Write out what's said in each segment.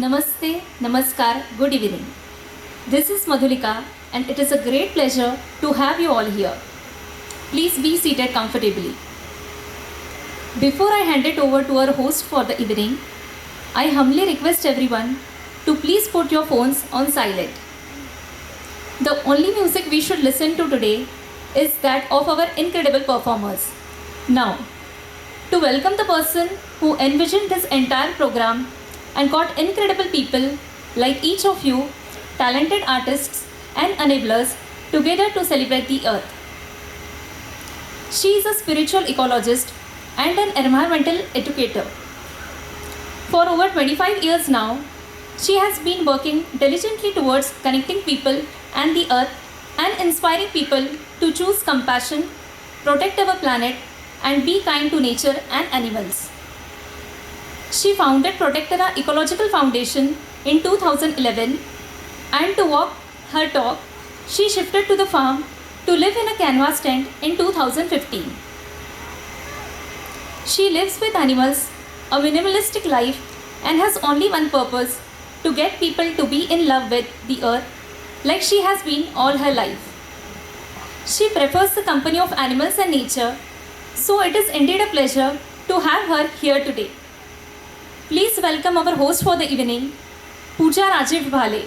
Namaste, Namaskar, good evening. This is Madhulika and it is a great pleasure to have you all here. Please be seated comfortably. Before I hand it over to our host for the evening, I humbly request everyone to please put your phones on silent. The only music we should listen to today is that of our incredible performers. Now, to welcome the person who envisioned this entire program and got incredible people like each of you, talented artists and enablers together to celebrate the earth. She is a spiritual ecologist and an environmental educator. For over 25 years now, she has been working diligently towards connecting people and the earth and inspiring people to choose compassion, protect our planet, and be kind to nature and animals. She founded Protectora Ecological Foundation in 2011, and to walk her talk, she shifted to the farm to live in a canvas tent in 2015. She lives with animals, a minimalistic life, and has only one purpose: to get people to be in love with the earth like she has been all her life. She prefers the company of animals and nature, so it is indeed a pleasure to have her here today. Please welcome our host for the evening, Pooja Rajiv Bhale,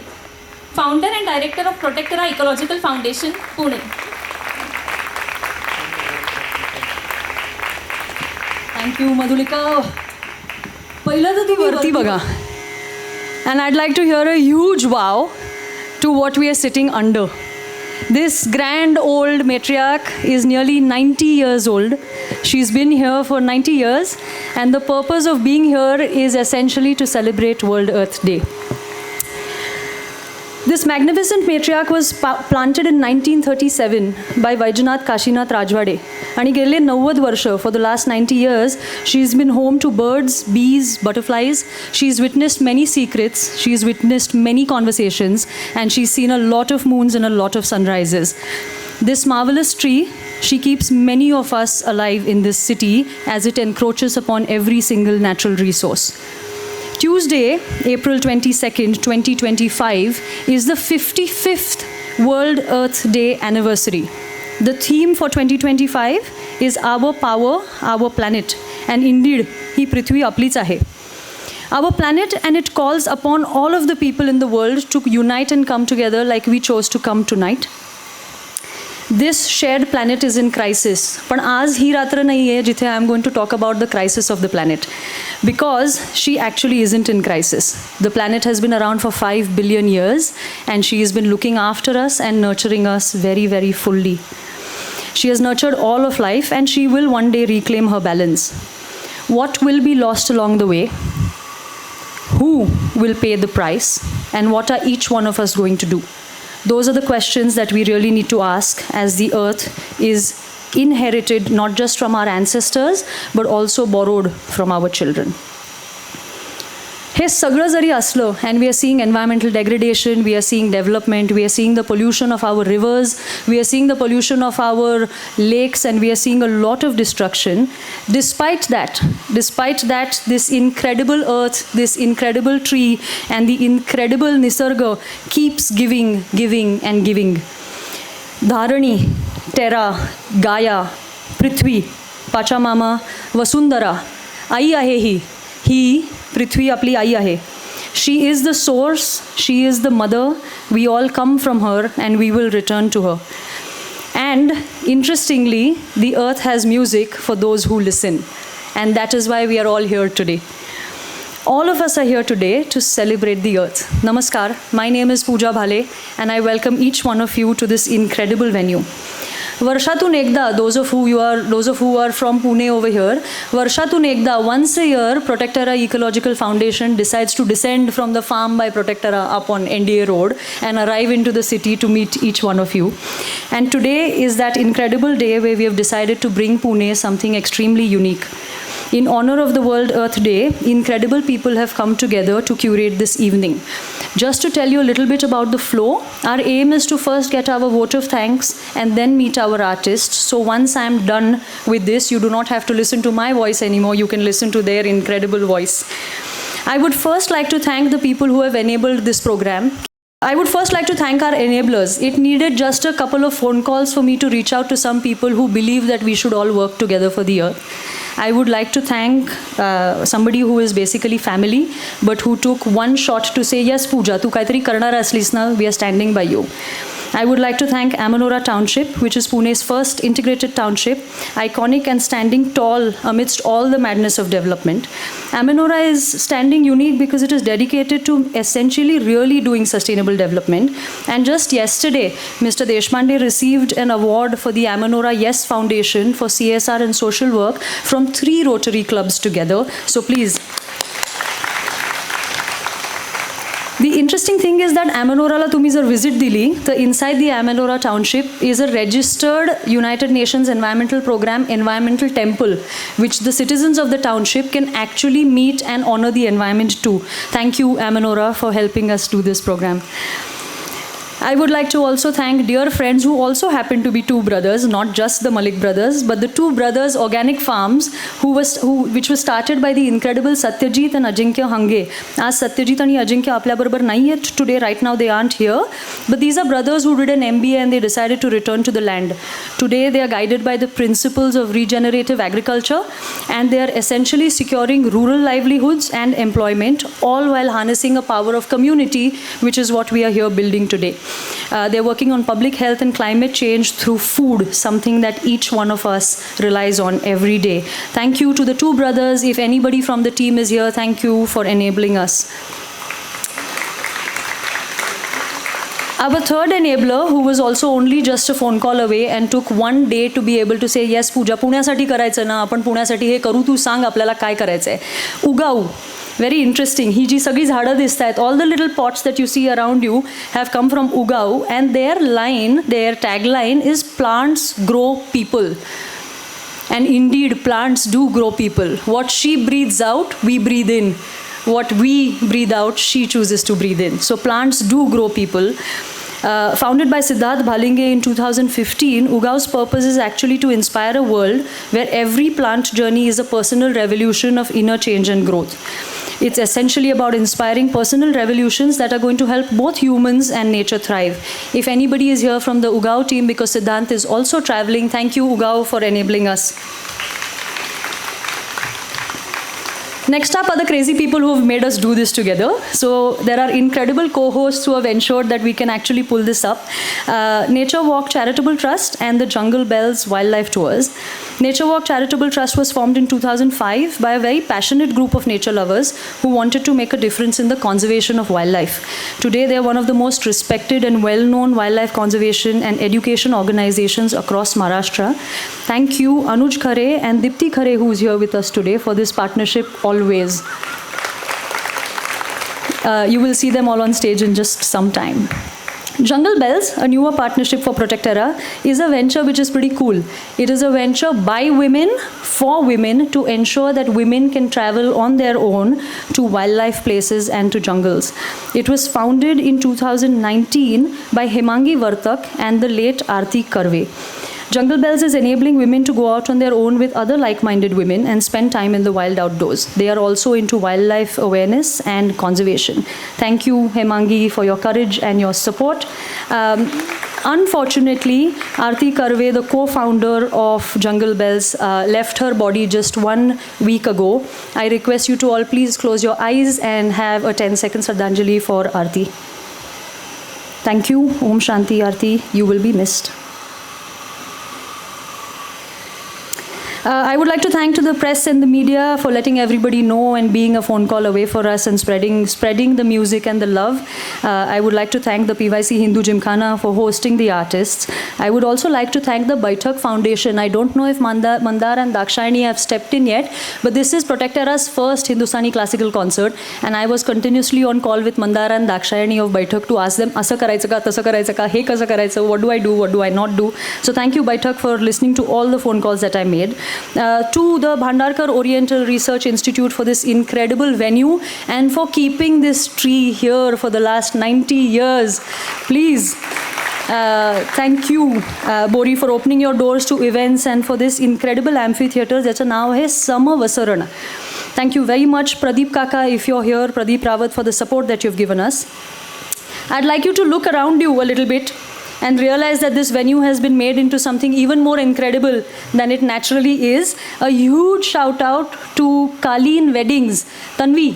founder and director of Protectora Ecological Foundation, Pune. Thank you, Madhulika. पहिलं तर ती वरती बघा. And I'd like to hear a huge wow to what we are sitting under. This grand old matriarch is nearly 90 years old. She's been here for 90 years, and the purpose of being here is essentially to celebrate World Earth Day. This magnificent matriarch was planted in 1937 by Vaidyanath Kashinath Rajwade. आणि गेले 90 वर्ष, for the last 90 years, she's been home to birds, bees, butterflies. She's witnessed many secrets, she's witnessed many conversations, and she's seen a lot of moons and a lot of sunrises. This marvelous tree, she keeps many of us alive in this city as it encroaches upon every single natural resource. Tuesday, April 22nd, 2025 is the 55th World Earth Day anniversary. The theme for 2025 is Our Power, Our Planet. And indeed, ही पृथ्वी आपलीच आहे. Our planet, and it calls upon all of the people in the world to unite and come together like we chose to come tonight. This shared planet is in crisis. पण आज ही रात्र नाही आहे जिथे I am going to talk about the crisis of the planet. Because she actually isn't in crisis. The planet has been around for 5 billion years, and she has been looking after us and nurturing us very, very fully. She has nurtured all of life, and she will one day reclaim her balance. What will be lost along the way? Who will pay the price? And what are each one of us going to do? Those are the questions that we really need to ask, as the earth is inherited not just from our ancestors, but also borrowed from our children. हे सगळं जरी असलं, and we are seeing environmental degradation, we are seeing development, we are seeing the pollution of our rivers, we are seeing the pollution of our lakes, and we are seeing a lot of destruction. Despite that, this incredible earth, this incredible tree, and the incredible Nisarga keeps giving and giving. Dharani, Terra, Gaia, Prithvi, Pachamama, Vasundhara, आई आहे ही पृथ्वी आपली आई आहे. She is the source, she is the mother, we all come from her and we will return to her. And interestingly, the earth has music for those who listen, and that is why we are all here today. All of us are here today to celebrate the earth. Namaskar, my name is Pooja Bhale, and I welcome each one of you to this incredible venue. वर्षातून एकदा, those of who are from Pune over here, वर्षातून एकदा, once a year, Protectora Ecological Foundation decides to descend from the farm by Protectora up on NDA Road and arrive into the city to meet each one of you. And today is that incredible day where we have decided to bring Pune something extremely unique. In honor of the World Earth Day, incredible people have come together to curate this evening. Just to tell you a little bit about the flow, our aim is to first get our vote of thanks and then meet our artists. So once I am done with this, you do not have to listen to my voice anymore. You can listen to their incredible voice. I would first like to thank the people who have enabled this program. I would first like to thank our enablers. It needed just a couple of phone calls for me to reach out to some people who believe that we should all work together for the earth. I would like to thank somebody who is basically family, but who took one shot to say, yes, Pooja, tu kaitari karnar aslis na, we are standing by you. I would like to thank Amanora Township, which is Pune's first integrated township, iconic and standing tall amidst all the madness of development. Amanora is standing unique because it is dedicated to essentially really doing sustainable development. And just yesterday, Mr. Deshpande received an award for the Amanora Yes Foundation for CSR and social work from 3 Rotary clubs together. So please. The interesting thing is that Amanora la tumhi jar visit dili, the inside the Amanora township is a registered United Nations Environmental Program environmental temple, which the citizens of the township can actually meet and honor the environment too. Thank you, Amanora, for helping us do this program. I would like to also thank dear friends who also happen to be 2 brothers, not just the Malik brothers, but the 2 brothers organic farms which was started by the incredible Satyajit and Ajinkya Hange. As Satyajit and Ajinkya आपल्या बरोबर नाही आहेत today, right now they aren't here, but these are brothers who did an MBA and they decided to return to the land. Today they are guided by the principles of regenerative agriculture and they are essentially securing rural livelihoods and employment, all while harnessing a power of community, which is what we are here building today. They're working on public health and climate change through food, something that each one of us relies on every day. Thank you to the 2 brothers. If anybody from the team is here, thank you for enabling us. Our third enabler, who was also only just a phone call away and took one day to be able to say, yes, Pooja, पुण्यासाठी करायचं ना, आपण पुण्यासाठी हे करू, तू सांग आपल्याला काय करायचंय. उगाऊ. Very interesting. ही जी सगळी झाडं दिसत आहेत, all the little pots that you see around you have come from Ugao, and their tagline is plants grow people. And indeed, plants do grow people. What she breathes out, we breathe in. What we breathe out, she chooses to breathe in. So plants do grow people. Founded by Siddharth Bhalinge in 2015, Ugao's purpose is actually to inspire a world where every plant journey is a personal revolution of inner change and growth. It's essentially about inspiring personal revolutions that are going to help both humans and nature thrive. If anybody is here from the Ugao team, because Siddhant is also traveling, thank you, Ugao, for enabling us. Next up are the crazy people who have made us do this together. So there are incredible co-hosts who have ensured that we can actually pull this up. Nature Walk Charitable Trust and the Jungle Bells Wildlife Tours. Nature Walk Charitable Trust was formed in 2005 by a very passionate group of nature lovers who wanted to make a difference in the conservation of wildlife. Today they are one of the most respected and well-known wildlife conservation and education organizations across Maharashtra. Thank you, Anuj Khare and Dipti Khare, who is here with us today, for this partnership always. You will see them all on stage in just some time. Jungle Bells, a newer partnership for Protectera, is a venture which is pretty cool. It is a venture by women, for women, to ensure that women can travel on their own to wildlife places and to jungles. It was founded in 2019 by Hemangi Vartak and the late Aarti Karve. Jungle Bells is enabling women to go out on their own with other like-minded women and spend time in the wild outdoors. They are also into wildlife awareness and conservation. Thank you, Hemangi, for your courage and your support. Unfortunately, Aarti Karve, the co-founder of Jungle Bells, left her body just 1 week ago. I request you to all please close your eyes and have a 10-second Shraddhanjali for Aarti. Thank you. Om Shanti, Aarti. You will be missed. I would like to thank to the press and the media for letting everybody know and being a phone call away for us and spreading the music and the love. I would like to thank the PYC Hindu Gymkhana for hosting the artists. I would also like to thank the Baitak Foundation. I don't know if Mandar and Dakshayani have stepped in yet, but this is Protectera's first Hindustani classical concert, and I was continuously on call with Mandar and Dakshayani of Baitak to ask them, asa karaycha ka, tasa karaycha ka, he kasa karaycha, what do I do, what do I not do? So thank you, Baitak, for listening to all the phone calls that I made. To the Bhandarkar Oriental Research Institute for this incredible venue and for keeping this tree here for the last 90 years. Please, Thank you, Bori, for opening your doors to events and for this incredible amphitheater ज्याचं नाव आहे समवसरण. Thank you very much, Pradeep Kaka, if you're here, Pradeep Rawat, for the support that you've given us. I'd like you to look around you a little bit and realize that this venue has been made into something even more incredible than it naturally is. A huge shout out to Kaleen Weddings. Tanvi,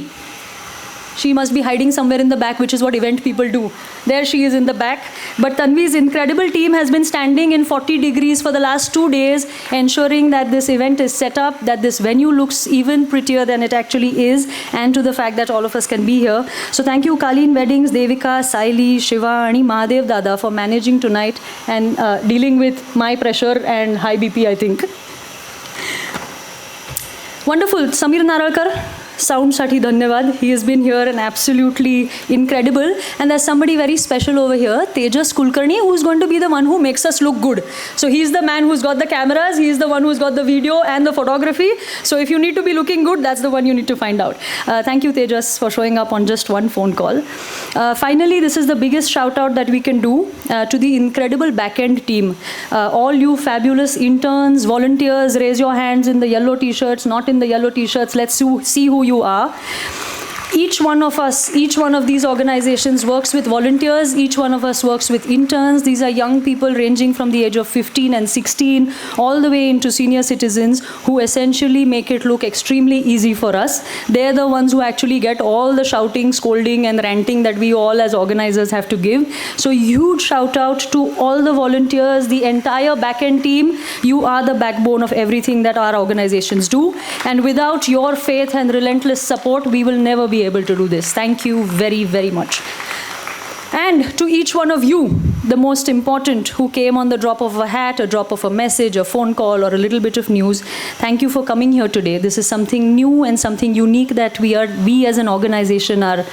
she must be hiding somewhere in the back, which is what event people do. There she is in the back. But Tanvi's incredible team has been standing in 40 degrees for the last 2 days, ensuring that this event is set up, that this venue looks even prettier than it actually is, and to the fact that all of us can be here. So thank you, Kaleen Weddings, Devika, Saili, Shiva, and Mahadev Dada for managing tonight and dealing with my pressure and high BP, I think. Wonderful. Samir Naralkar, soundसाठी धन्यवाद. He has been here and absolutely incredible. And there's somebody very special over here, Tejas Kulkarni, who's going to be the one who makes us look good. So he's the man who's got the cameras, he's the one who's got the video and the photography. So if you need to be looking good, that's the one you need to find out. Thank you, Tejas, for showing up on just one phone call. Finally, this is the biggest shout out that we can do to the incredible back-end team. All you fabulous interns, volunteers, raise your hands in the yellow t-shirts, not in the yellow t-shirts. Let's see who you are. Each one of us, each one of these organizations works with volunteers, each one of us works with interns. These are young people ranging from the age of 15 and 16 all the way into senior citizens who essentially make it look extremely easy for us. They're the ones who actually get all the shouting, scolding and ranting that we all as organizers have to give. So huge shout out to all the volunteers, the entire back-end team. You are the backbone of everything that our organizations do. And without your faith and relentless support, we will never be able to do this. Thank you very, very much. And to each one of you, the most important, who came on the drop of a hat, a drop of a message, a phone call, or a little bit of news, thank you for coming here today. This is something new and something unique that we as an organization are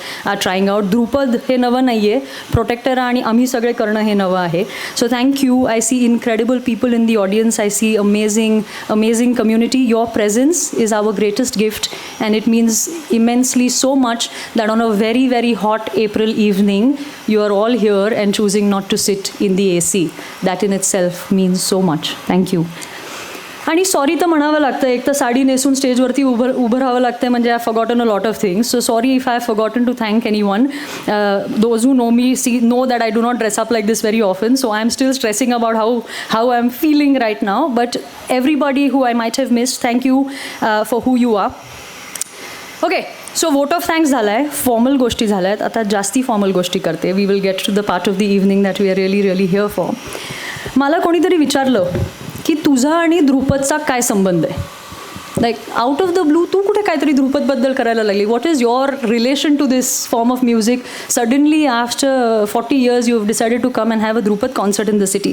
trying out. Drupad हे नवं नाहीये, Protector आणि आम्ही सगळे करणं हे नवं आहे. So thank you. I see incredible people in the audience. I see amazing community. Your presence is our greatest gift, and it means immensely so much that on a very, very hot April evening, you are all here and choosing not to sit in the AC. That in itself means so much. Thank you. आणि sorry तर म्हणावं लागतं. एक तर साडी नेसून स्टेजवरती उभं राहावं लागतं म्हणजे I forgotten a lot of things. So sorry if I have forgotten to thank anyone. Those who know me know that I do not dress up like this very often. So I am still stressing about how I am feeling right now. But everybody who I might have missed, thank you for who you are. Okay, so vote of thanks झाला आहे, formal गोष्टी झाल्या आहेत. आता जास्ती formal गोष्टी करते. We will get to the part of the evening that we are really here for. मला कोणीतरी विचारलं की तुझा आणि ध्रुपदचा काय संबंध आहे. Like out of the blue तू कुठे काहीतरी ध्रुपदबद्दल करायला लागली. What is your relation to this form of music. Suddenly after 40 years you have decided to come and have a Dhrupad concert in the city.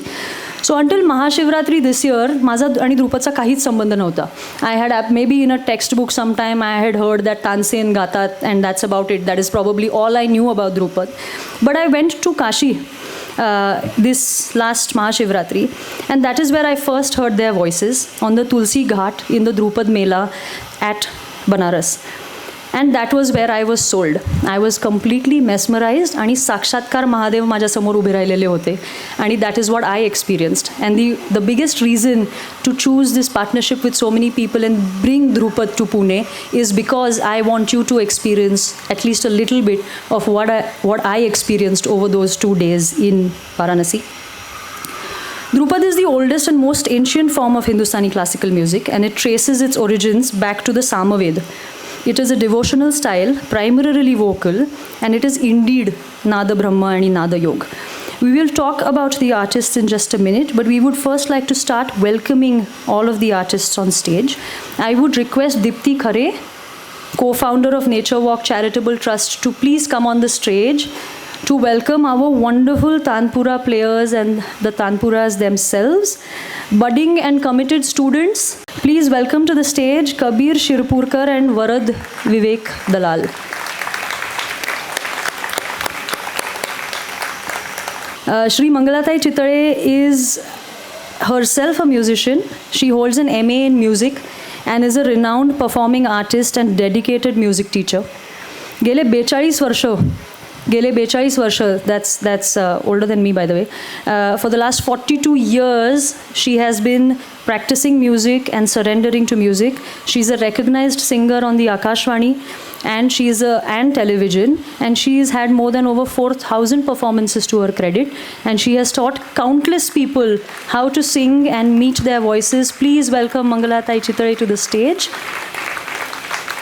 So until Mahashivratri this year माझा आणि ध्रुपदचा काहीच संबंध नव्हता. I had maybe in a textbook sometime I had heard that Tansen गातात and that's about it. That is probably all I knew about Dhrupad. But I went to Kashi this last Mahashivratri, and that is where I first heard their voices on the Tulsi Ghat in the Drupad Mela at Banaras. And that was where I was sold. I was completely mesmerized आणि साक्षात्कार महादेव माझ्यासमोर उभे राहिलेले होते. आणि that is what I experienced. And the biggest reason to choose this partnership with so many people and bring Drupad to Pune is because I want you to experience at least a little bit of what I experienced over those 2 days in Varanasi. Drupad is the oldest and most ancient form of Hindustani classical music, and it traces its origins back to the Samaved. It is a devotional style, primarily vocal, and it is indeed Nada Brahma and Nada Yoga. We will talk about the artists in just a minute, but we would first like to start welcoming all of the artists on stage. I would request Dipti Khare, co-founder of Nature Walk Charitable Trust, to please come on the stage to welcome our wonderful Tanpura players and the Tanpuras themselves, budding and committed students. Please welcome to the stage Kabir Shirpurkar and Varad Vivek Dalal. Shri Mangalatai Chitale is herself a musician. She holds an MA in music and is a renowned performing artist and dedicated music teacher. गेले 42 वर्ष गेले 42 वर्ष, that's older than me by the way. For the last 42 years, she has been practicing music and surrendering to music. She's a recognized singer on the Akashvani and television, and she's had more than over 4,000 performances to her credit, and she has taught countless people how to sing and meet their voices. Please welcome Mangalatai Chitale to the stage.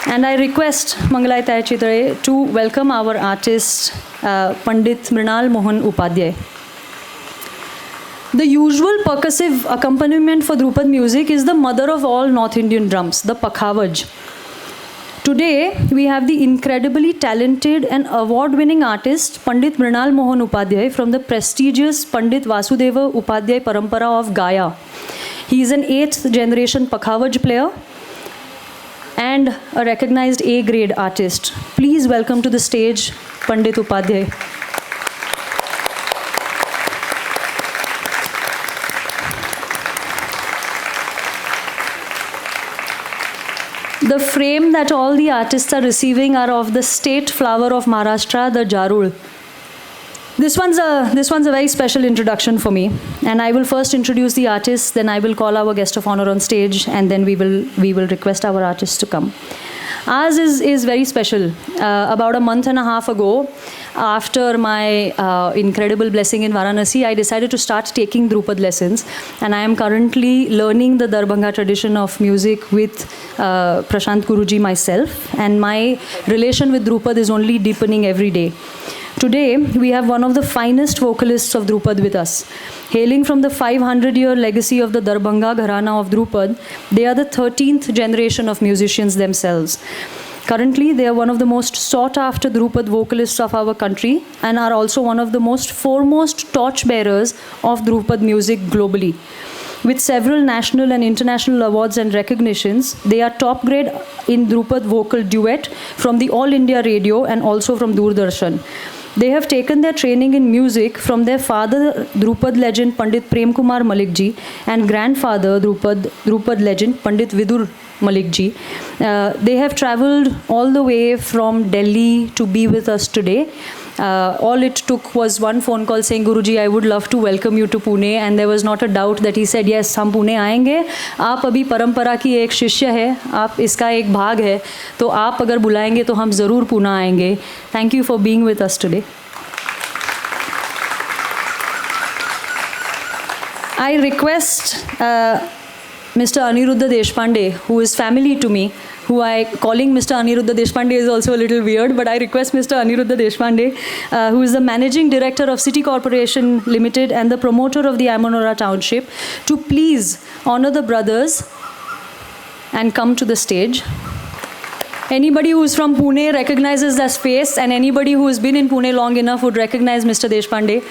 And I request Mangalatai Chitale to welcome our artist, Pandit Mrinal Mohan Upadhyay. The usual percussive accompaniment for Drupad music is the mother of all North Indian drums, the pakhavaj. Today, we have the incredibly talented and award-winning artist Pandit Mrinal Mohan Upadhyay from the prestigious Pandit Vasudeva Upadhyay Parampara of Gaya. He is an 8th generation pakhavaj player and a recognized A-grade artist. Please welcome to the stage Pandit Upadhyay. The frame that all the artists are receiving are of the state flower of Maharashtra, the Jarul. This one's a very special introduction for me, and I will first introduce the artists, then I will call our guest of honor on stage, and then we will request our artists to come. Ours is very special. About a month and a half ago, after my incredible blessing in Varanasi, I decided to start taking Drupad lessons, and I am currently learning the Darbhanga tradition of music with Prashant Guruji myself, and my relation with Drupad is only deepening every day. Today, we have one of the finest vocalists of Drupad with us. Hailing from the 500-year legacy of the Darbhanga Gharana of Drupad, they are the 13th generation of musicians themselves. Currently, they are one of the most sought-after Drupad vocalists of our country and are also one of the most foremost torchbearers of Drupad music globally. With several national and international awards and recognitions, they are top grade in Drupad vocal duet from the All India Radio and also from Doordarshan. They have taken their training in music from their father, Drupad legend Pandit Prem Kumar Malik ji, and grandfather, Drupad legend Pandit Vidur Malik ji. They have traveled all the way from Delhi to be with us today. All it took was one phone call saying, Guruji, I would love to welcome you to Pune, and there was not a doubt that he said, yes, हम पुणे आएंगे. आप अभी परंपरा की एक शिष्य है, आप इसका एक भाग है, तो आप अगर बुलाएंगे तो हम ज़रूर पुणे आएंगे. Thank you for being with us today. I request Mr. Aniruddha Deshpande, who is family to me, calling Mr. Aniruddha Deshpande is also a little weird, but I request Mr. Aniruddha Deshpande, who is the Managing Director of City Corporation Limited and the promoter of the Amonora Township, to please honor the brothers and come to the stage. Anybody who is from Pune recognizes their face, and anybody who has been in Pune long enough would recognize Mr. Deshpande.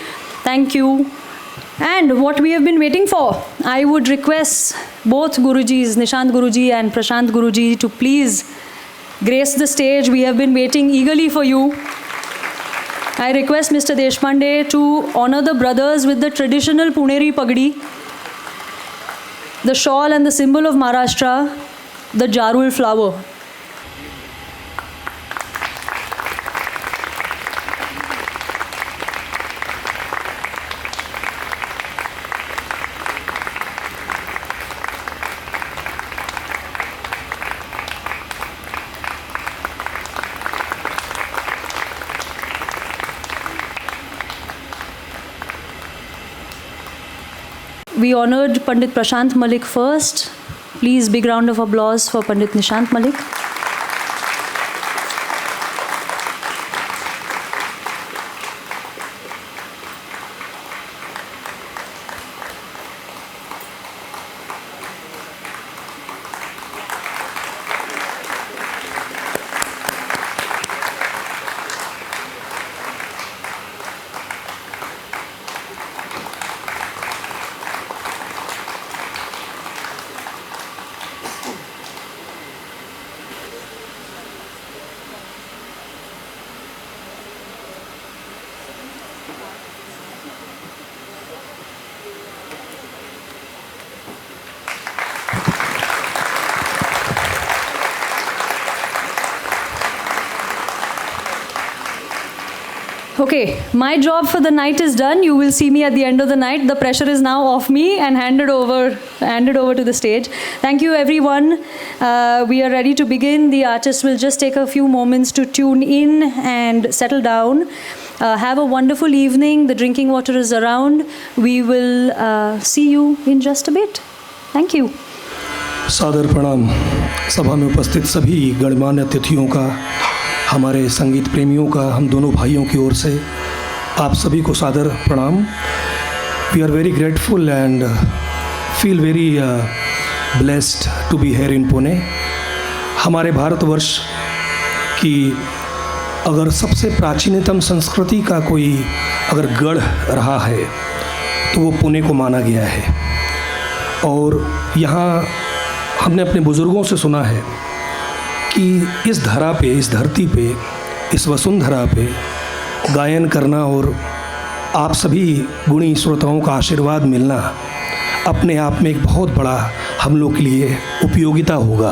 Thank you. And what we have been waiting for, I would request both Gurujis, Nishant Guruji and Prashant Guruji, to please grace the stage. We have been waiting eagerly for you. I request Mr. Deshpande to honor the brothers with the traditional Puneri Pagdi, the shawl and the symbol of Maharashtra, the Jarul flower. We honored Pandit Prashant Malik first. Please, big round of applause for Pandit Nishant Malik. Okay, my job for the night is done. You will see me at the end of the night. The pressure is now off me and handed over to the stage. Thank you, everyone. We are ready to begin. The artists will just take a few moments to tune in and settle down. Have a wonderful evening. The drinking water is around. We will see you in just a bit. Thank you. सादर प्रणाम सभा में उपस्थित सभी गणमान्य अतिथियों का, हमारे संगीत प्रेमियों का, हम दोनों भाइयों की ओर से आप सभी को सादर प्रणाम। We are very grateful and feel very blessed to be here in Pune. हमारे भारतवर्ष की अगर सबसे प्राचीनतम संस्कृति का कोई अगर गढ़ रहा है तो वो पुणे को माना गया है। और यहाँ हमने अपने बुज़ुर्गों से सुना है कि इस धरा पे, इस धरती पे, इस वसुंधरा पे गायन करना और आप सभी गुणी श्रोताओं का आशीर्वाद मिलना अपने आप में एक बहुत बड़ा हम लोग के लिए उपयोगिता होगा।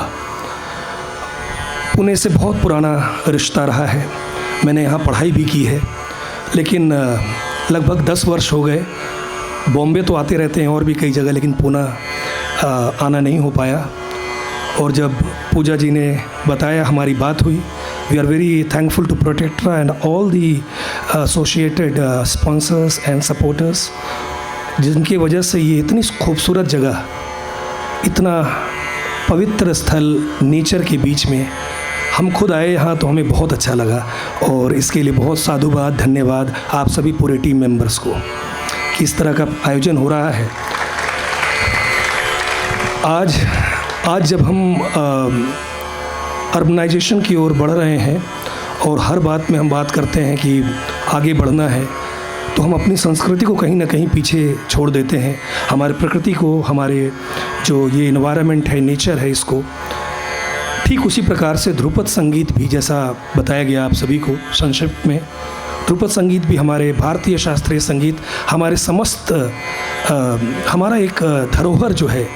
पुणे से बहुत पुराना रिश्ता रहा है। मैंने यहाँ पढ़ाई भी की है, लेकिन लगभग 10 वर्ष हो गए। बॉम्बे तो आते रहते हैं और भी कई जगह, लेकिन पुणे आना नहीं हो पाया। और जब पूजा जी ने बताया, हमारी बात हुई, we are very thankful to protector and all the associated sponsors and supporters, जिनकी वजह से ये इतनी खूबसूरत जगह, इतना पवित्र स्थल नेचर के बीच में हम खुद आए यहाँ, तो हमें बहुत अच्छा लगा। और इसके लिए बहुत साधुवाद, धन्यवाद आप सभी पूरे टीम मेंबर्स को कि इस तरह का आयोजन हो रहा है। आज जब हम अर्बनाइजेशन की ओर बढ़ रहे हैं और हर बात में हम बात करते हैं कि आगे बढ़ना है, तो हम अपनी संस्कृति को कहीं ना कहीं पीछे छोड़ देते हैं। हमारे प्रकृति को, हमारे जो ये इन्वायरमेंट है, नेचर है, इसको ठीक उसी प्रकार से ध्रुपद संगीत भी, जैसा बताया गया आप सभी को संक्षिप्त में, ध्रुपद संगीत भी हमारे भारतीय शास्त्रीय संगीत, हमारे समस्त हमारा एक धरोहर जो है,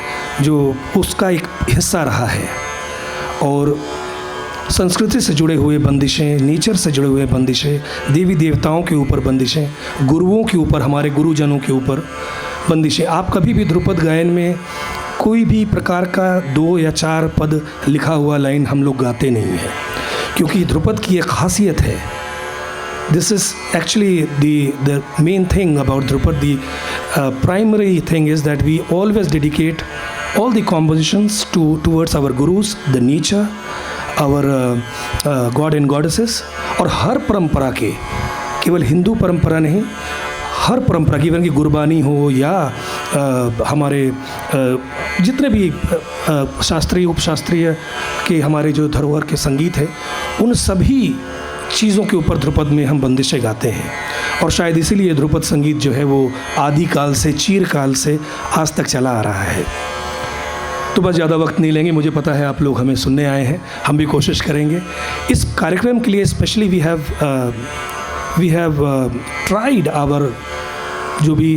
जो उसका एक हिस्सा रहा है। और संस्कृति से जुड़े हुए बंदिशें, नेचर से जुड़े हुए बंदिशें, देवी देवताओं के ऊपर बंदिशें, गुरुओं के ऊपर, हमारे गुरुजनों के ऊपर बंदिशें। आप कभी भी ध्रुपद गायन में कोई भी प्रकार का 2 या 4 पद लिखा हुआ लाइन हम लोग गाते नहीं हैं, क्योंकि ध्रुपद की एक खासियत है। This is actually the main thing about Dhrupad. The primary thing is that we always dedicate all the compositions towards our gurus, the nature, our god and goddesses. और हर परंपरा के, केवल हिंदू परंपरा नहीं, हर परंपरा की, इवन की गुरबानी हो या हमारे जितने भी शास्त्रीय उपशास्त्रीय के हमारे जो धरोहर के संगीत है, उन सभी चीज़ों के ऊपर ध्रुपद में हम बंदिशें गाते हैं। और शायद इसीलिए ध्रुपद संगीत जो है वो आदिकाल से, चीरकाल से आज तक चला आ रहा है। तो बस ज़्यादा वक्त नहीं लेंगे, मुझे पता है आप लोग हमें सुनने आए हैं, हम भी कोशिश करेंगे। इस कार्यक्रम के लिए specially we have tried our, जो भी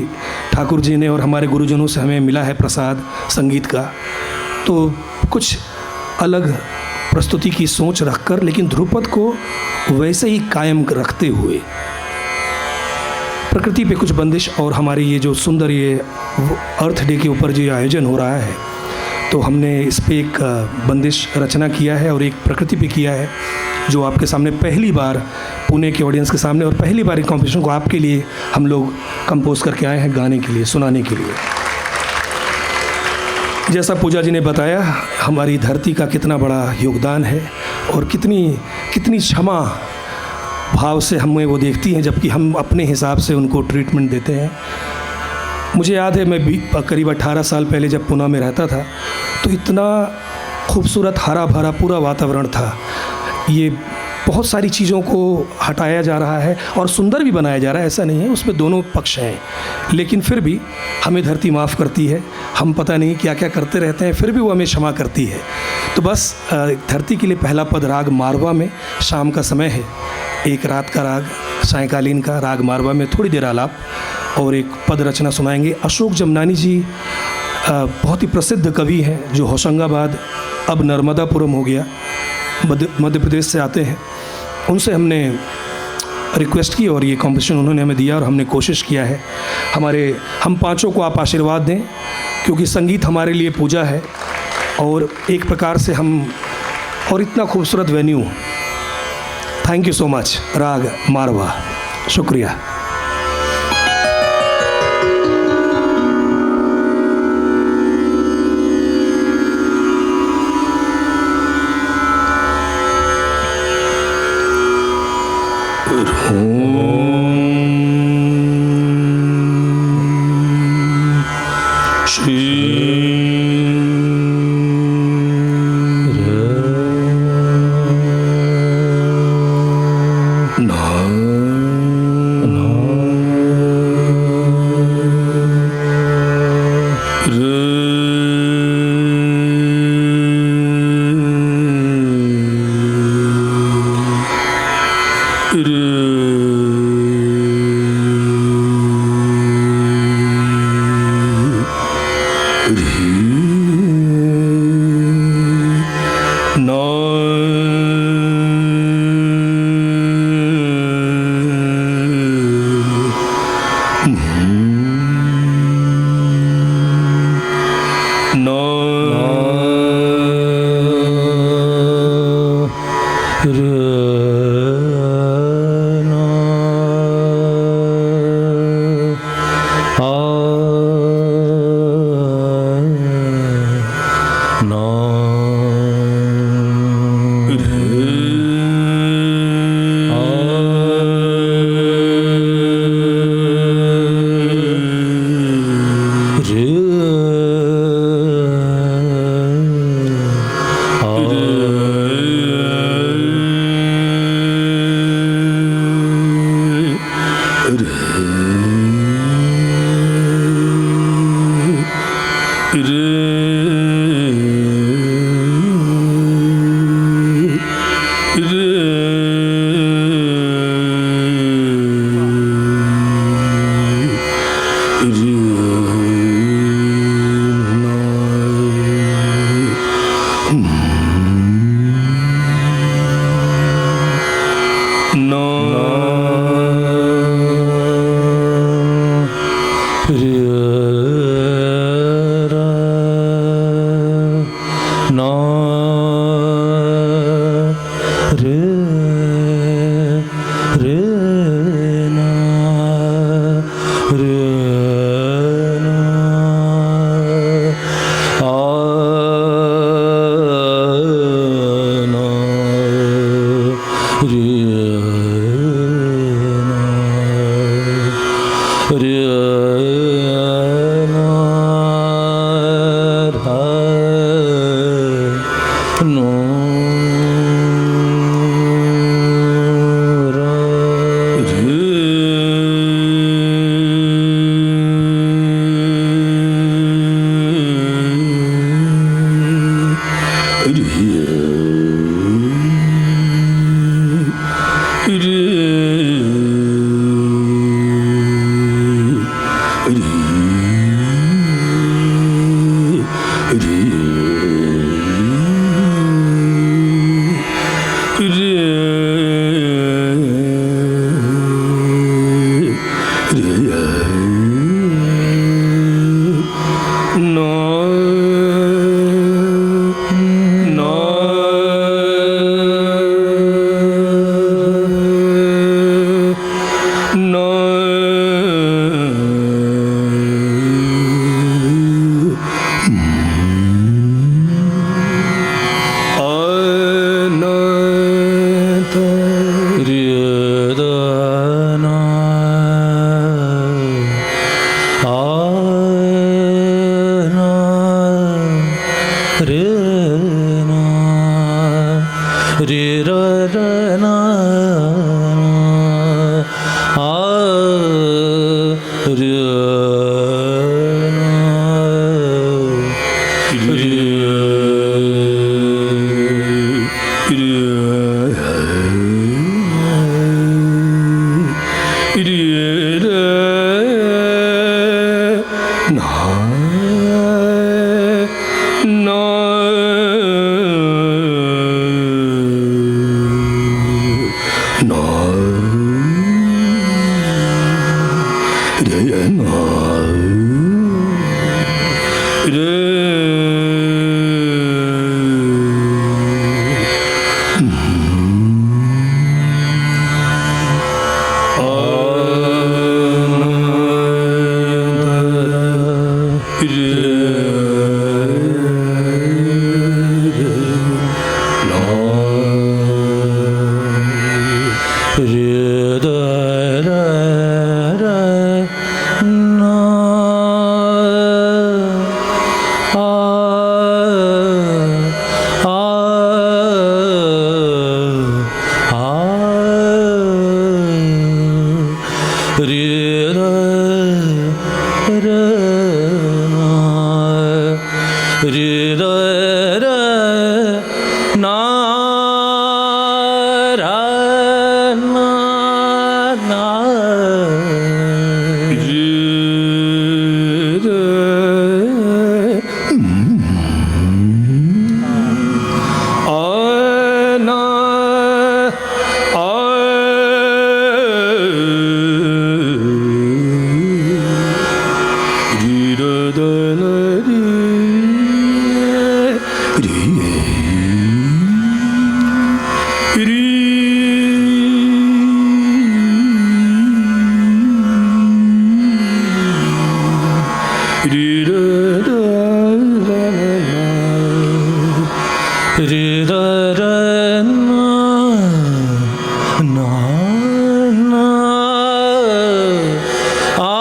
ठाकुर जी ने और हमारे गुरुजनों से हमें मिला है प्रसाद संगीत का, तो कुछ अलग प्रस्तुति की सोच रखकर, लेकिन ध्रुपद को वैसे ही कायम रखते हुए प्रकृति पे कुछ बंदिश, और हमारी ये जो सुंदर ये अर्थ डे के ऊपर जो आयोजन हो रहा है, तो हमने इस पे एक बंदिश रचना किया है और एक प्रकृति पे किया है, जो आपके सामने पहली बार पुणे के ऑडियंस के सामने और पहली बार इस कॉम्पिटिशन को आपके लिए हम लोग कंपोज करके आए हैं, गाने के लिए, सुनाने के लिए। जैसा पूजा जी ने बताया, हमारी धरती का कितना बड़ा योगदान है और कितनी क्षमा भाव से हमें वो देखती हैं, जबकि हम अपने हिसाब से उनको ट्रीटमेंट देते हैं। मुझे याद है, मैं भी करीब 18 साल पहले जब पुणे में रहता था, तो इतना खूबसूरत हरा भरा पूरा वातावरण था। ये बहुत सारी चीज़ों को हटाया जा रहा है और सुंदर भी बनाया जा रहा है, ऐसा नहीं है, उसमें दोनों पक्ष हैं, लेकिन फिर भी हमें धरती माफ़ करती है। हम पता नहीं क्या क्या करते रहते हैं, फिर भी वो हमें क्षमा करती है। तो बस धरती के लिए पहला पद राग मारवा में, शाम का समय है, एक रात का राग, सायंकालीन का राग मारवा में थोड़ी देर आलाप और एक पद रचना सुनाएंगे। अशोक जमनानी जी बहुत ही प्रसिद्ध कवि हैं, जो होशंगाबाद अब नर्मदापुरम हो गया, मध्य प्रदेश से आते हैं। उनसे हमने रिक्वेस्ट की और ये कॉम्पिटिशन उन्होंने हमें दिया और हमने कोशिश किया है। हम पांचों को आप आशीर्वाद दें, क्योंकि संगीत हमारे लिए पूजा है और एक प्रकार से और इतना खूबसूरत venue. Thank you so much राग मारवा, शुक्रिया। रे र र ना ना ना आ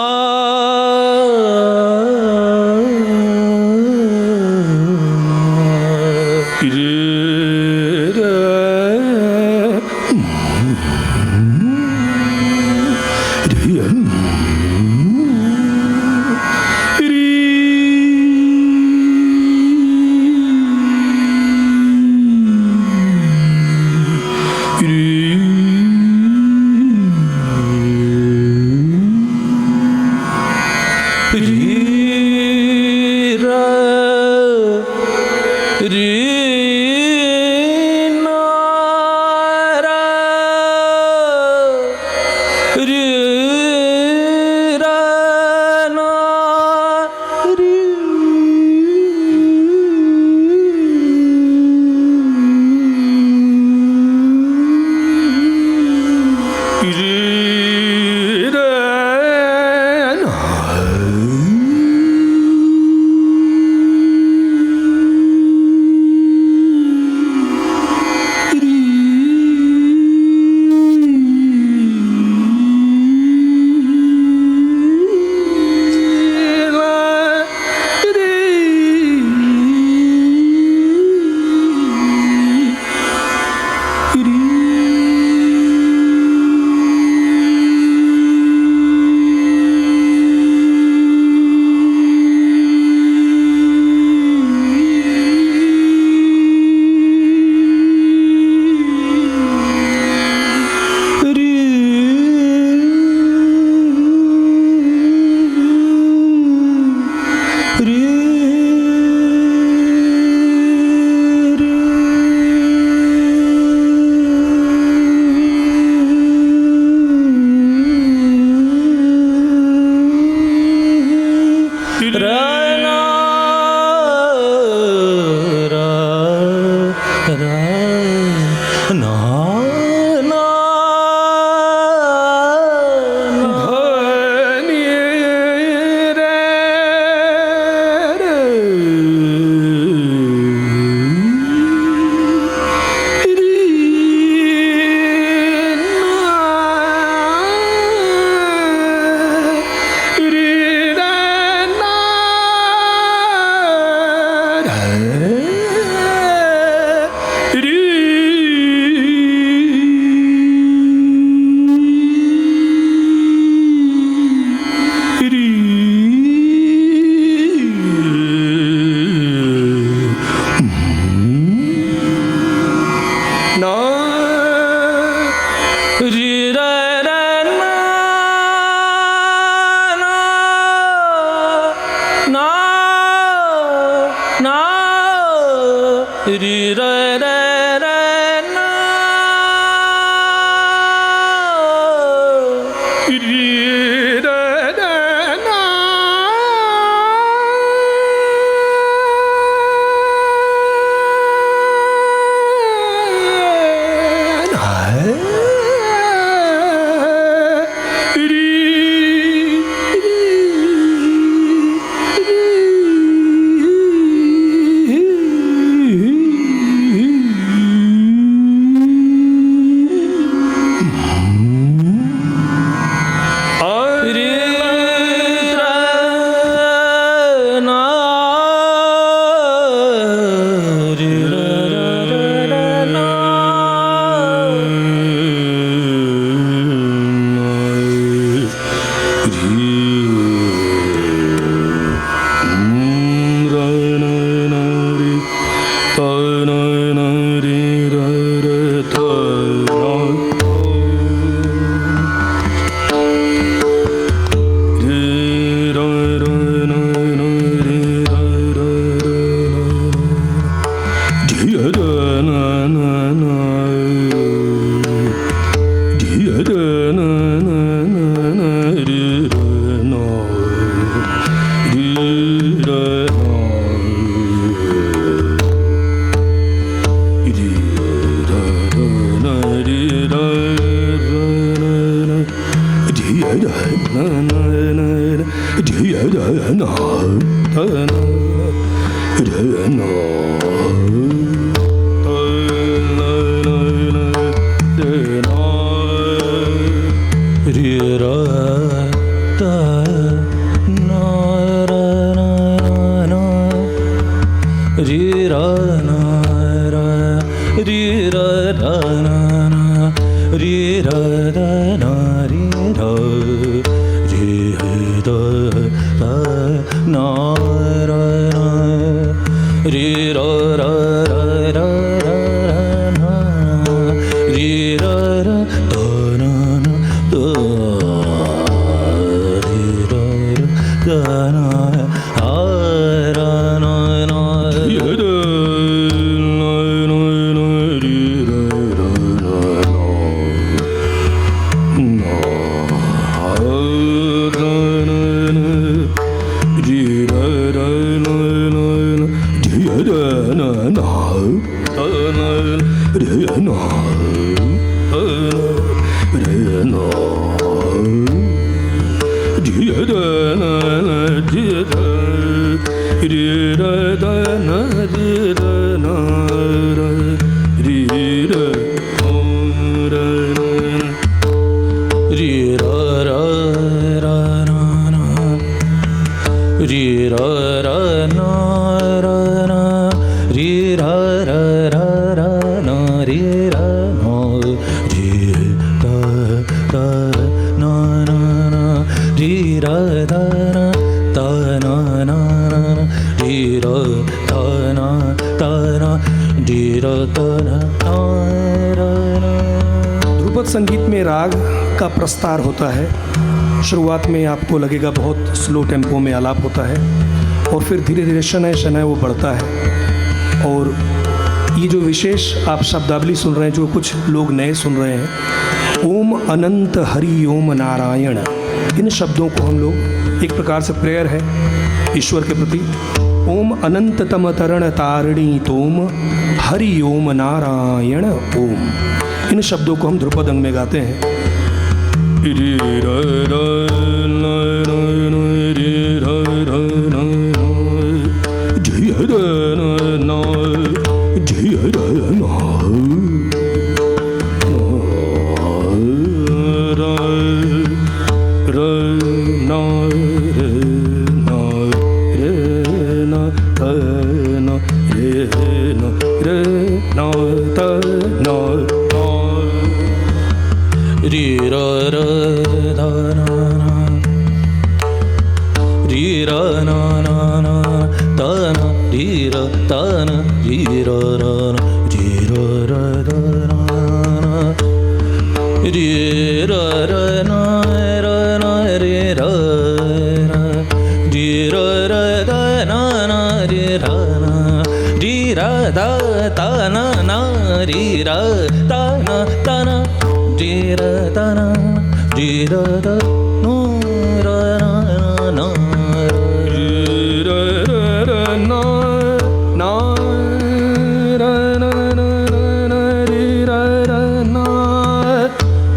रे र ra da na ri ra ri da da na ra na ri ra ra ra ra ra na ri ra ra da na na da ri ra ra da na a ra na na ya da na na na ri ra ra ra na a ra na na ri ra ra na na na ri ra na na a na ri na a ri na ri ra na na ri ra ri ra da na ri ra na ra ri ra ra na ri ra ra ra na na ri ra ra na ra na ri ra ra ra ra na ri ra na ri da da na na na ri ra da na ta na na na ri ra ta na ri ra ta na ra na. Dhrupad संगीत में राग का प्रस्तार होता है। शुरुआत में आपको लगेगा बहुत स्लो टेम्पो में आलाप होता है और फिर धीरे धीरे शनय शनय वो बढ़ता है। और ये जो विशेष आप शब्दावली सुन रहे हैं, जो कुछ लोग नए सुन रहे हैं, ओम अनंत हरि ओम नारायण, इन शब्दों को हम लोग एक प्रकार से प्रेयर है ईश्वर के प्रति। ओम अनंत तम तरण तारिणी तोम हरि ओम नारायण ओम, इन शब्दों को हम ध्रुपद अंग में गाते हैं। रि र र न न न रि र र न न जय र न न जय र न र र न र न रे न त न रे न रे न त न ri ra ra da na na ri ra na na na ta na ri ra ta na ri ra ra na ri ra ra da na na ri ra ra na ri ra ra ri ra ra da na na ri ra na ri ra da ta na na ri ra ta na ri ra da na ri ra da no ra na na ri ra ra na na ra na na na ri ra ra na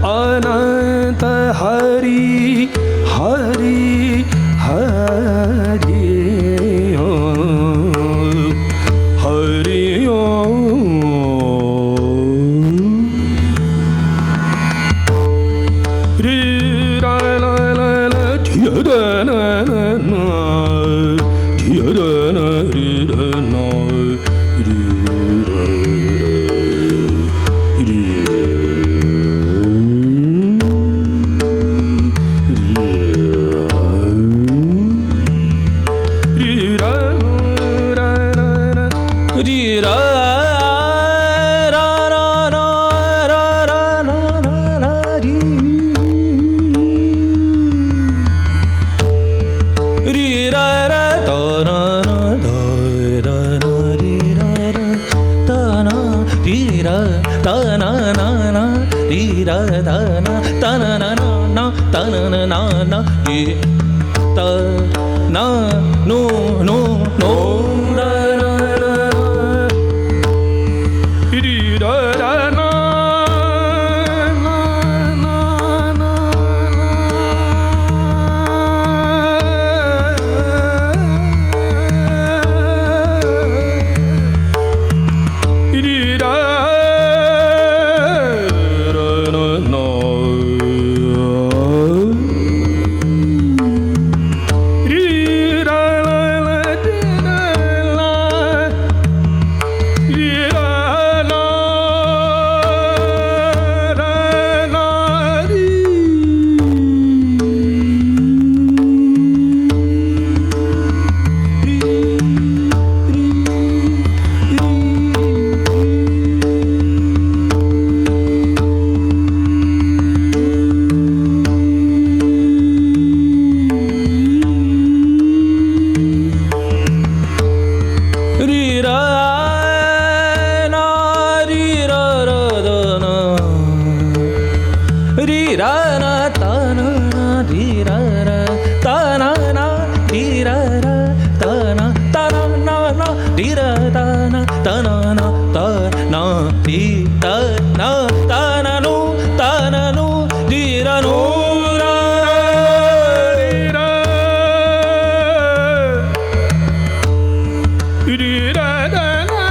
अनंत हरि हरि हरि ओम हरि ओम रि रा ला ला ला धिय रा ना ना ना धिय रा ना रि रा ना रि रा रि दी ता ना ता ना नो ता ना नो दी रा नो रा री रा री रा दा ना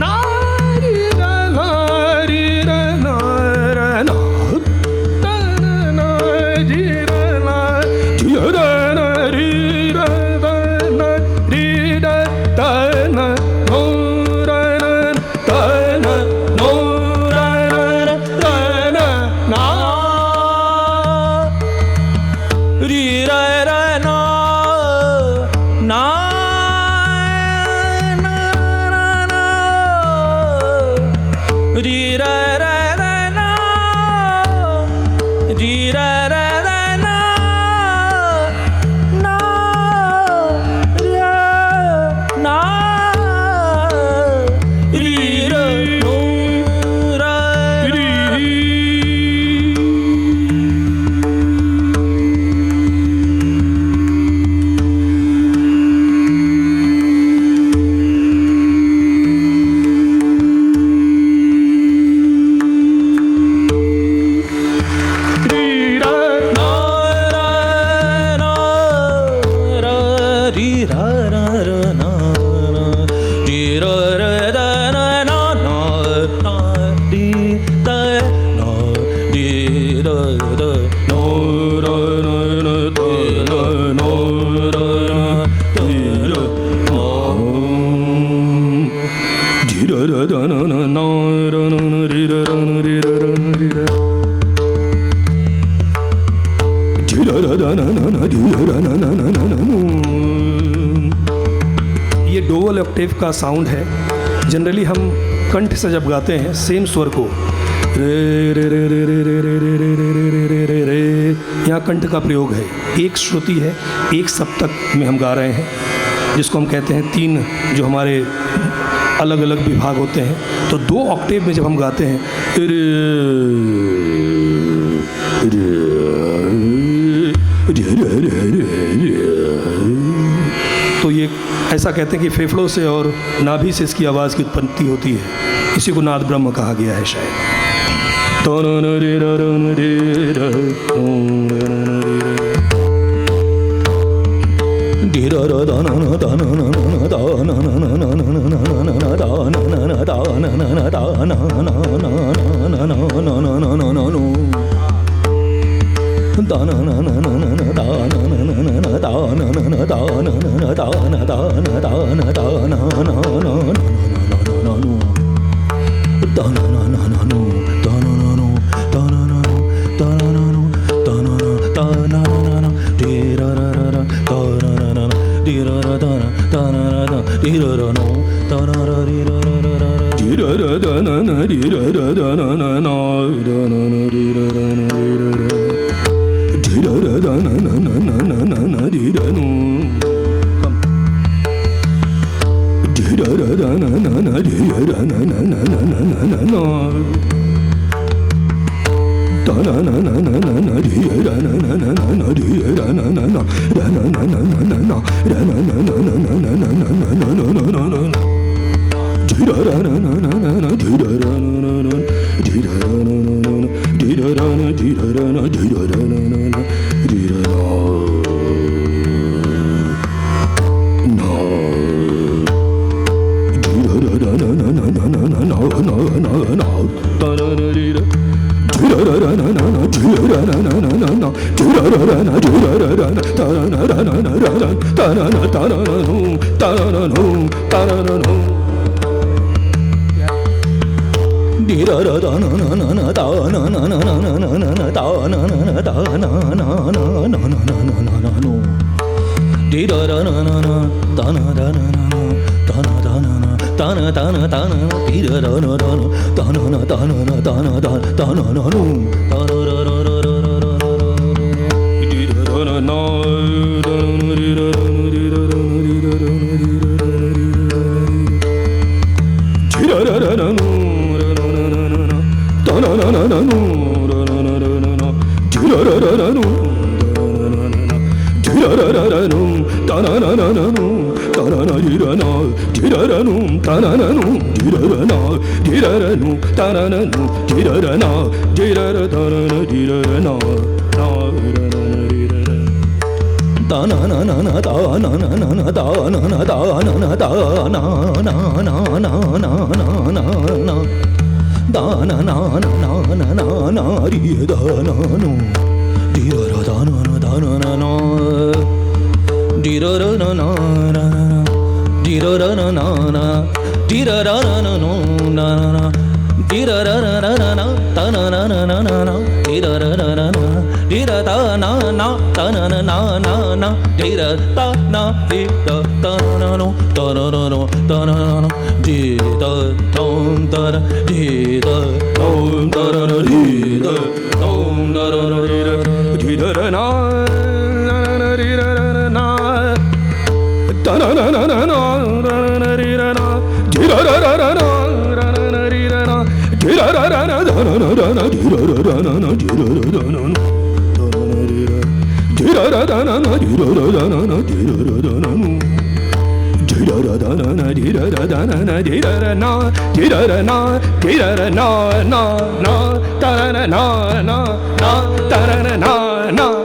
ना री रा ना री रा ना रा ना ता ना ना री रा ना री रा ना री रा दा ना री रा ता ना नो रा ना ता ना नो रा ना ता ना ना री रा रा ना ना ना ना ना री रा रा रा ना री रा रा रा ना ना रा ना री रा नो रा री रा ना रा ना रा री रा रा रा ना री रा रा दा ना ना ना ना री दा ना री रा दा नो रा ना ना दा ना नो रा ना री रा ना री रा रा दा ना ना ना रा ना ना री रा रा ना री रा रा ना री रा ये डोवल ऑक्टेव का साउंड है। जनरली हम कंठ से जब गाते हैं सेम स्वर को रे रे रे रे रे रे रे रे रे रे रे रे रे रे, यहाँ कंठ का प्रयोग है। एक श्रुति है, एक सप्तक में हम गा रहे हैं, जिसको हम कहते हैं तीन जो हमारे अलग अलग विभाग होते हैं। तो दो ऑक्टेव में जब हम गाते हैं तो ये ऐसा कहते हैं कि फेफड़ों से और नाभि से इसकी आवाज़ की उत्पत्ति होती है। इसी को नाद ब्रह्म कहा गया है शायद। Diraranum, tananananum, tananirana, diraranum, tanananum, dirarana, diraranum, tanananum, dirarana, diraratana, dirarana, tananana, tananana, tanana, tanana, tanana,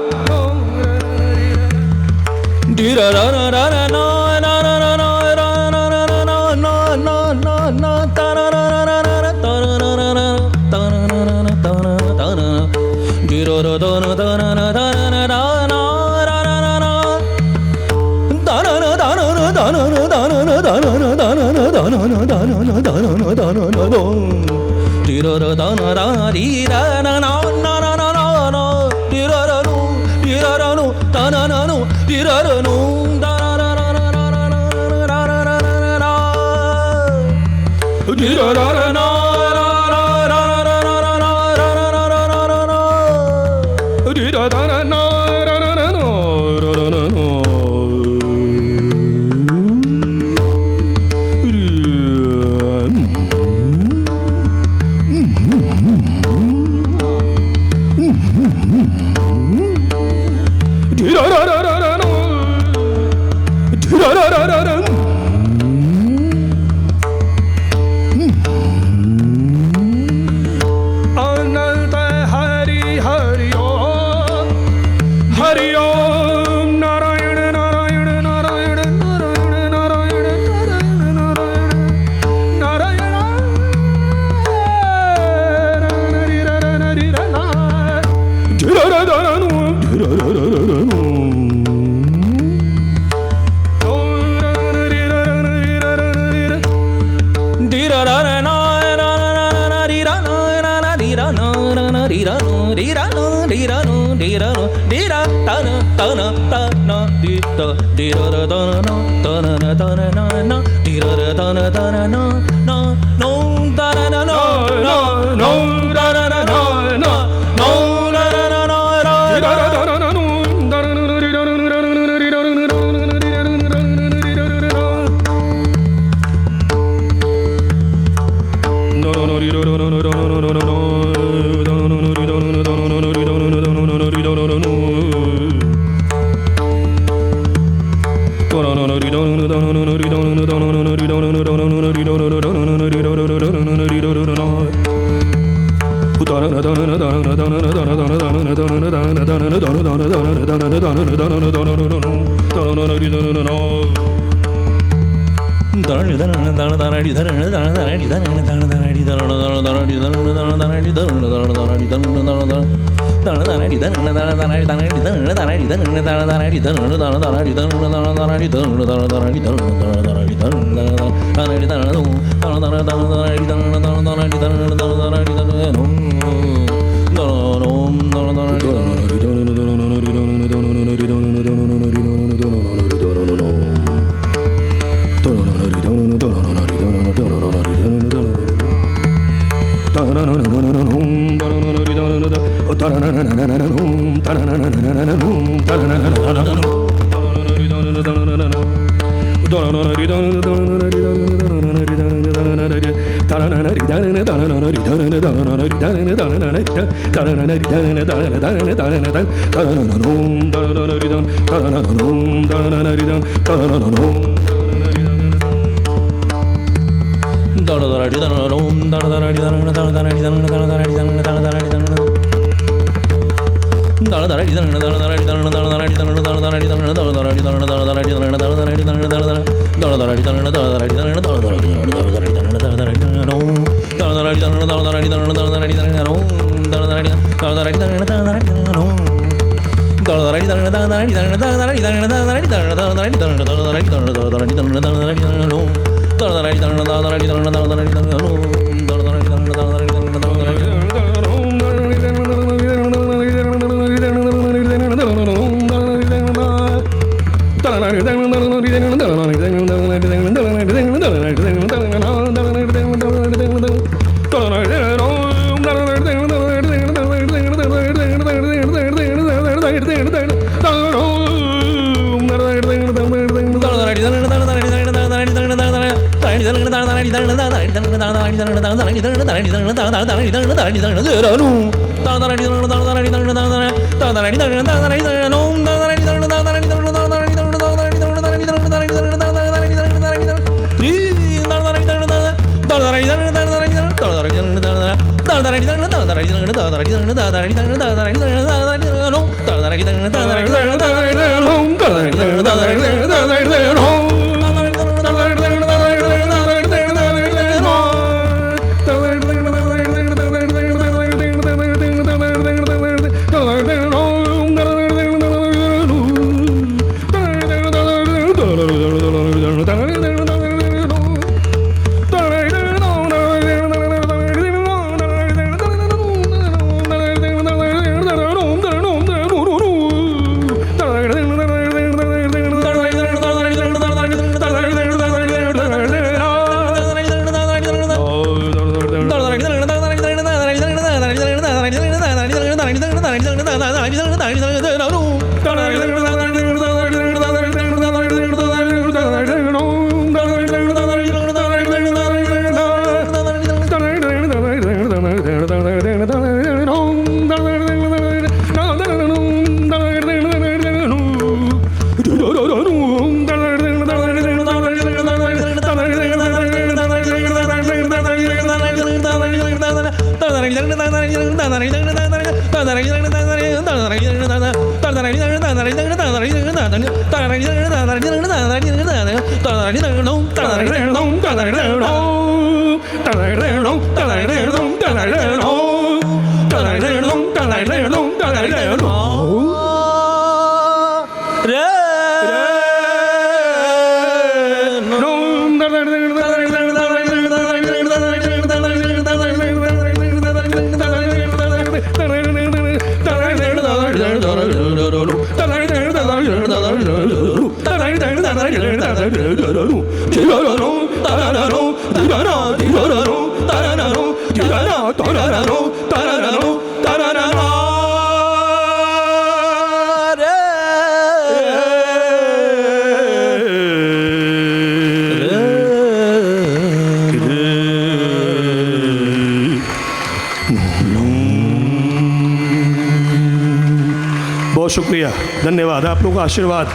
बहुत शुक्रिया, धन्यवाद, आप लोगों का आशीर्वाद,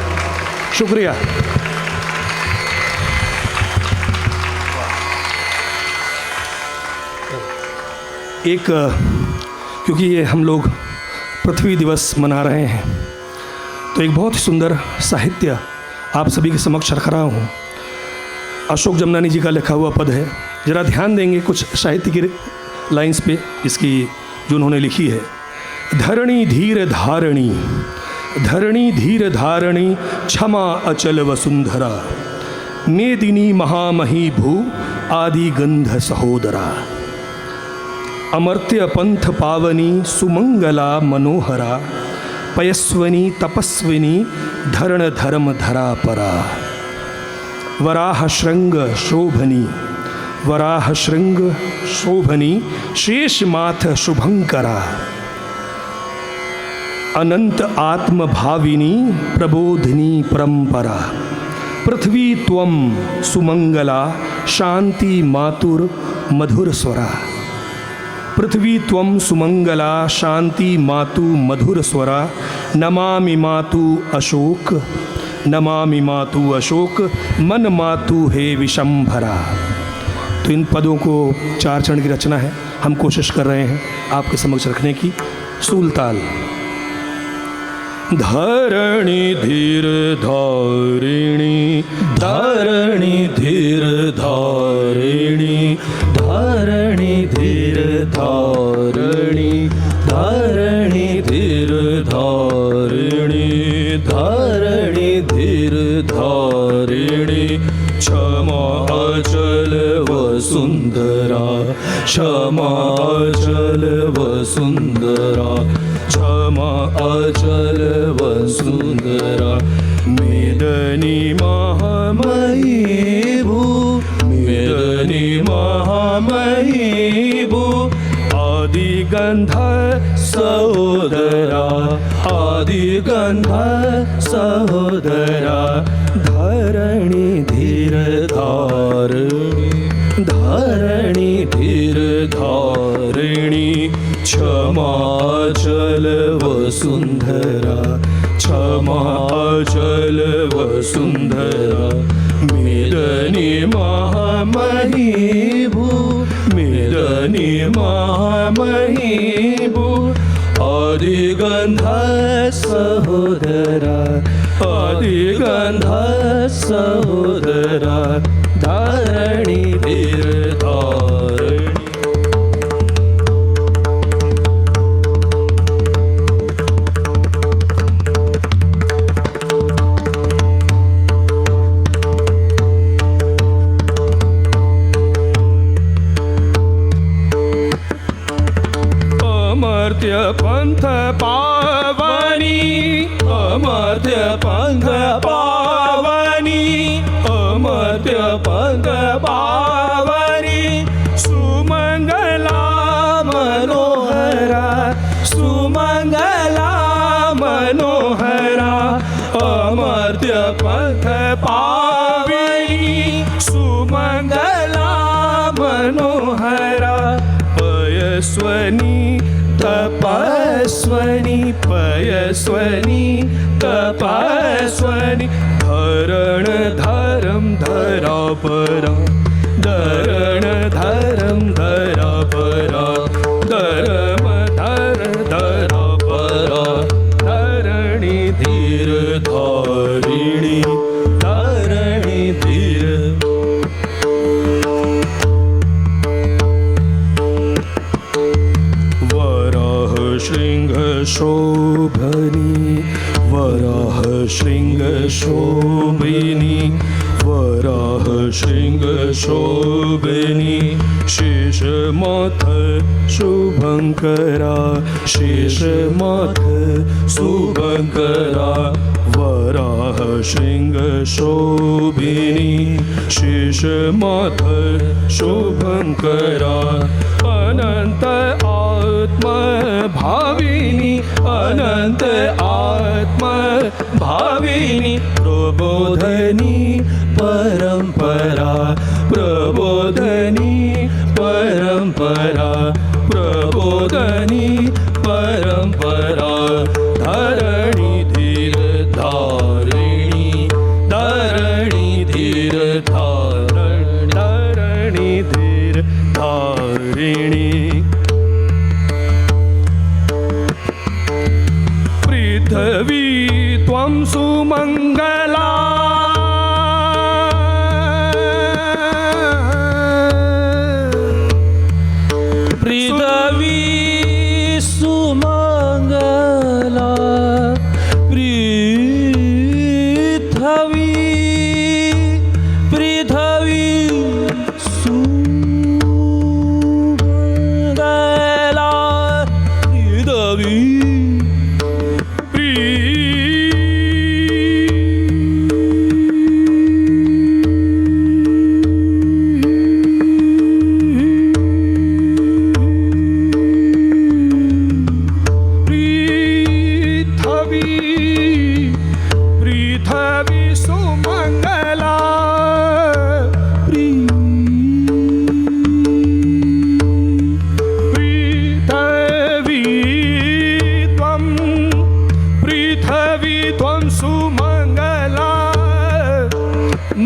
शुक्रिया। एक क्योंकि ये हम लोग पृथ्वी दिवस मना रहे हैं तो एक बहुत ही सुंदर साहित्य आप सभी के समक्ष रख रहा हूँ। अशोक जमनानी जी का लिखा हुआ पद है, ज़रा ध्यान देंगे कुछ साहित्य की लाइंस पे इसकी जो उन्होंने लिखी है। धरणी धीर धारणी, धरणी धीर धारणी, क्षमा अचल वसुंधरा, मेदिनी महामही भू आदि गंध सहोदरा, अमर्त्य पंथ पावनी सुमंगला मनोहरा, पयस्वनी तपस्विनी धरण धर्म धरा परा, वराह श्रृंग शोभनी, वराह श्रृंग शोभनी, शेष माथ शुभंकरा, अनंत आत्म भाविनी प्रबोधिनी परंपरा, पृथ्वी त्वं सुमंगला, शांति मातुर मधुर स्वरा, पृथ्वी त्वं सुमंगला शांति मातु मधुर स्वरा नमामि मातु अशोक नमामि मातु अशोक मन मातु हे विशंभरा। तो इन पदों को 4 चरण की रचना है, हम कोशिश कर रहे हैं आपके समक्ष रखने की। सूलताल। धरणी धीर धारिणी धरणी धीर धारिणी धरणी धीर धारिणी धरणी धीर धारिणी धरणी धीर धारिणी क्षमा अचल वसुंधरा क्षमा अचल वसुंधरा क्षमा अचल वसुंधरा मेदनी महामयी भू मेदनी महामयी भू आदिगंध सहोदरा आदिगंध सहोदरा धरणी धीर धारिणी धरणी धीर धारिणी क्षमा अचल वसुंधरा क्षमा अचल वसुंधरा मेदनी महामयी भू मेदनी महामयी भू आदिगंध सहोदरा आदिगंध सहोदरा धरणी धीर धारिणी। अमर्त्य पंथ पावनी अमर्त्य पंथ पावनी अमर्त्य पंथ पावनी सुमंगला मनोहरा सुमंगला मनोहरा अमर्त्य पंथ पावनी सुमंगला मनोहरा पयस्वनी तपस्वनी पयस्वनी तपस्वनी धरण धरम धरा परा धरण धरम धरा परा धरम धर धरा परा धरणी धीर धारिणी धरणी धीर शृंग शोभनी वराह शृंग शोभिनी वराह शृंग शोभिनी शेष माथ शुभंकरा शेष माथ शुभंकरा वराह शृंग शोभिनी शेष माथ शुभंकरा अनंत आत्मा भाविनी अनंत आत्मा भाविनी प्रबोधनी परंपरा प्रबोधनी परंपरा प्रबोधनी परंपरा धरणी धीर धारिणी धरणी धीर धारिणी धरणी धीर धारिणी पृथ्वी त्वं सुमंगला पृथ्वी सुमंगला पृथ्वी पृथ्वी सुमंगला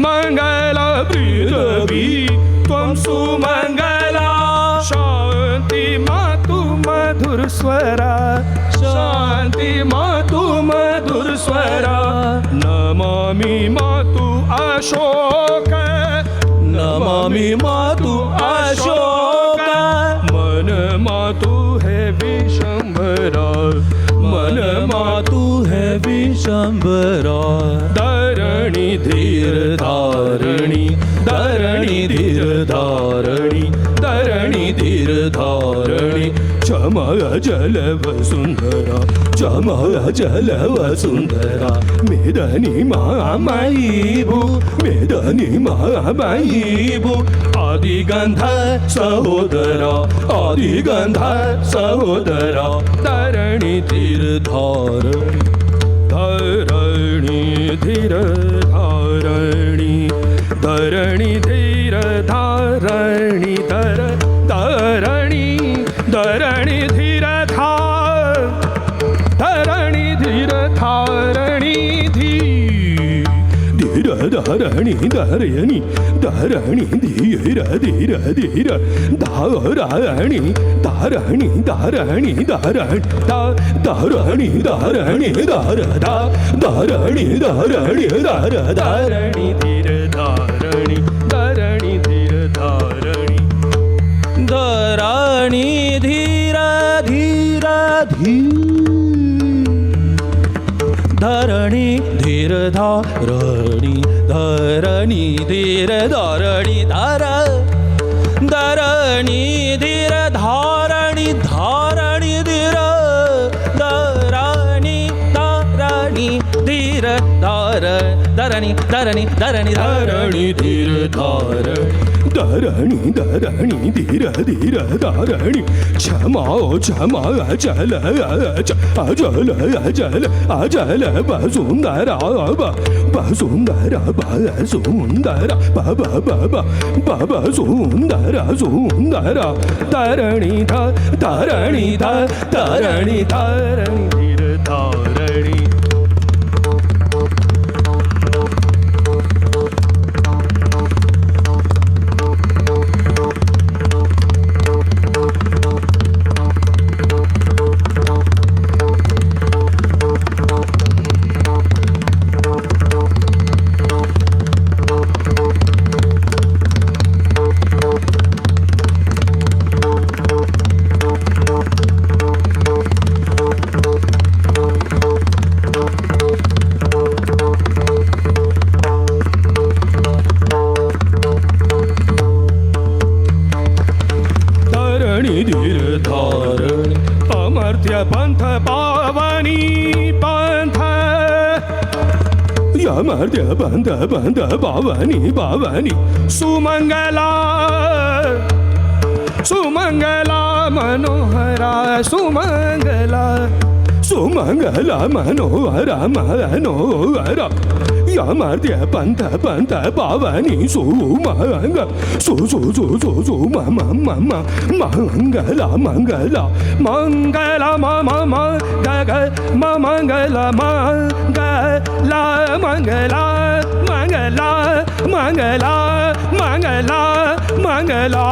मंगला पृथ्वी त्वं सुमंगला शांति मातु मधुर स्वरा शांति मातु मधुर स्वरा नमामि मातु अशोक नमामि मातु अशोक मन मातु है विशंभरा मन मातु है विशंभरा धरणी धीर धारणी धरणी धीर धारणी धरणी धीर धारणी क्षमा जल वसुंधरा क्षमा जल वसुंधरा मेदनी माई भू मेदनी माई भू आदिगंध सहोदरा आदिगंध सहोदरा धरणी धीर धारणी धरणी धीर धारणी धरणी धीर धारणी धरणी धरणी धीर धरणी धीर धारणी धीर धरणी धरणी धरणी धीर धीर धीर धारणी धारणी धारणी धारणी धारणी धारणी धार धारणी धारणी धार धारणी धीर धारणी धरणी धीर धारणी धरणी धीर धीर धरणी धीर धारणी धरणी धीर धारणी धर धरणी धीर धारणी धारणी धीर धरणी धरणी धीर धार धरणी धरणी धरणी धरणी धीर धारणी धरणी धरणी धीर धीर धारणी क्षमा क्षमा अचल अचल अचल अचल वसुंधरा वसुंधरा वसुंधरा बाबा सुंदरा सुंदरा धरणी धरणी धरणी धरणी धीर धारणी पंथ पावनी पंथ यमर्त्य पंथ पंथ पावनी पावनी सुमंगला सुमंगला मनोहरा सुमंगला सुमंगला मनोहरा मनोहरा यमर्त्य पंथ पंथ पावनी सुमंग सु सु सु सु सु मंगला मंगला मंगला मम गग मंगला मंगला मंगला मंगला मंगला मंगला मंगला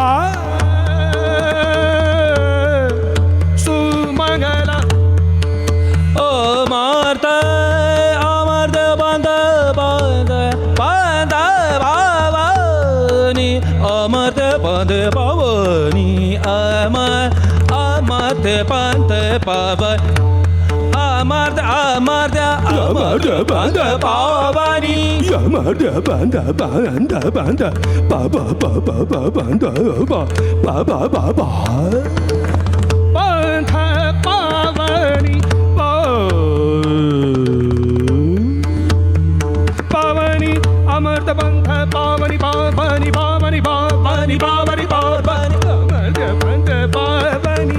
सुमंगला अमर्त अमर्त बंद बंद बंद पावनी अमर्त बंद पावनी अमर्त बंद पावन अमर्त अमर्त अमर्त बंद पावनी अमर्त बंद बंद बंद बाबा बाबा बंद बाबा बाबा पंथ पावनी पावनी अमृत पंथ पावनी पावनी पावनी पावनी पावनी पावनी अमृत पंथ पावनी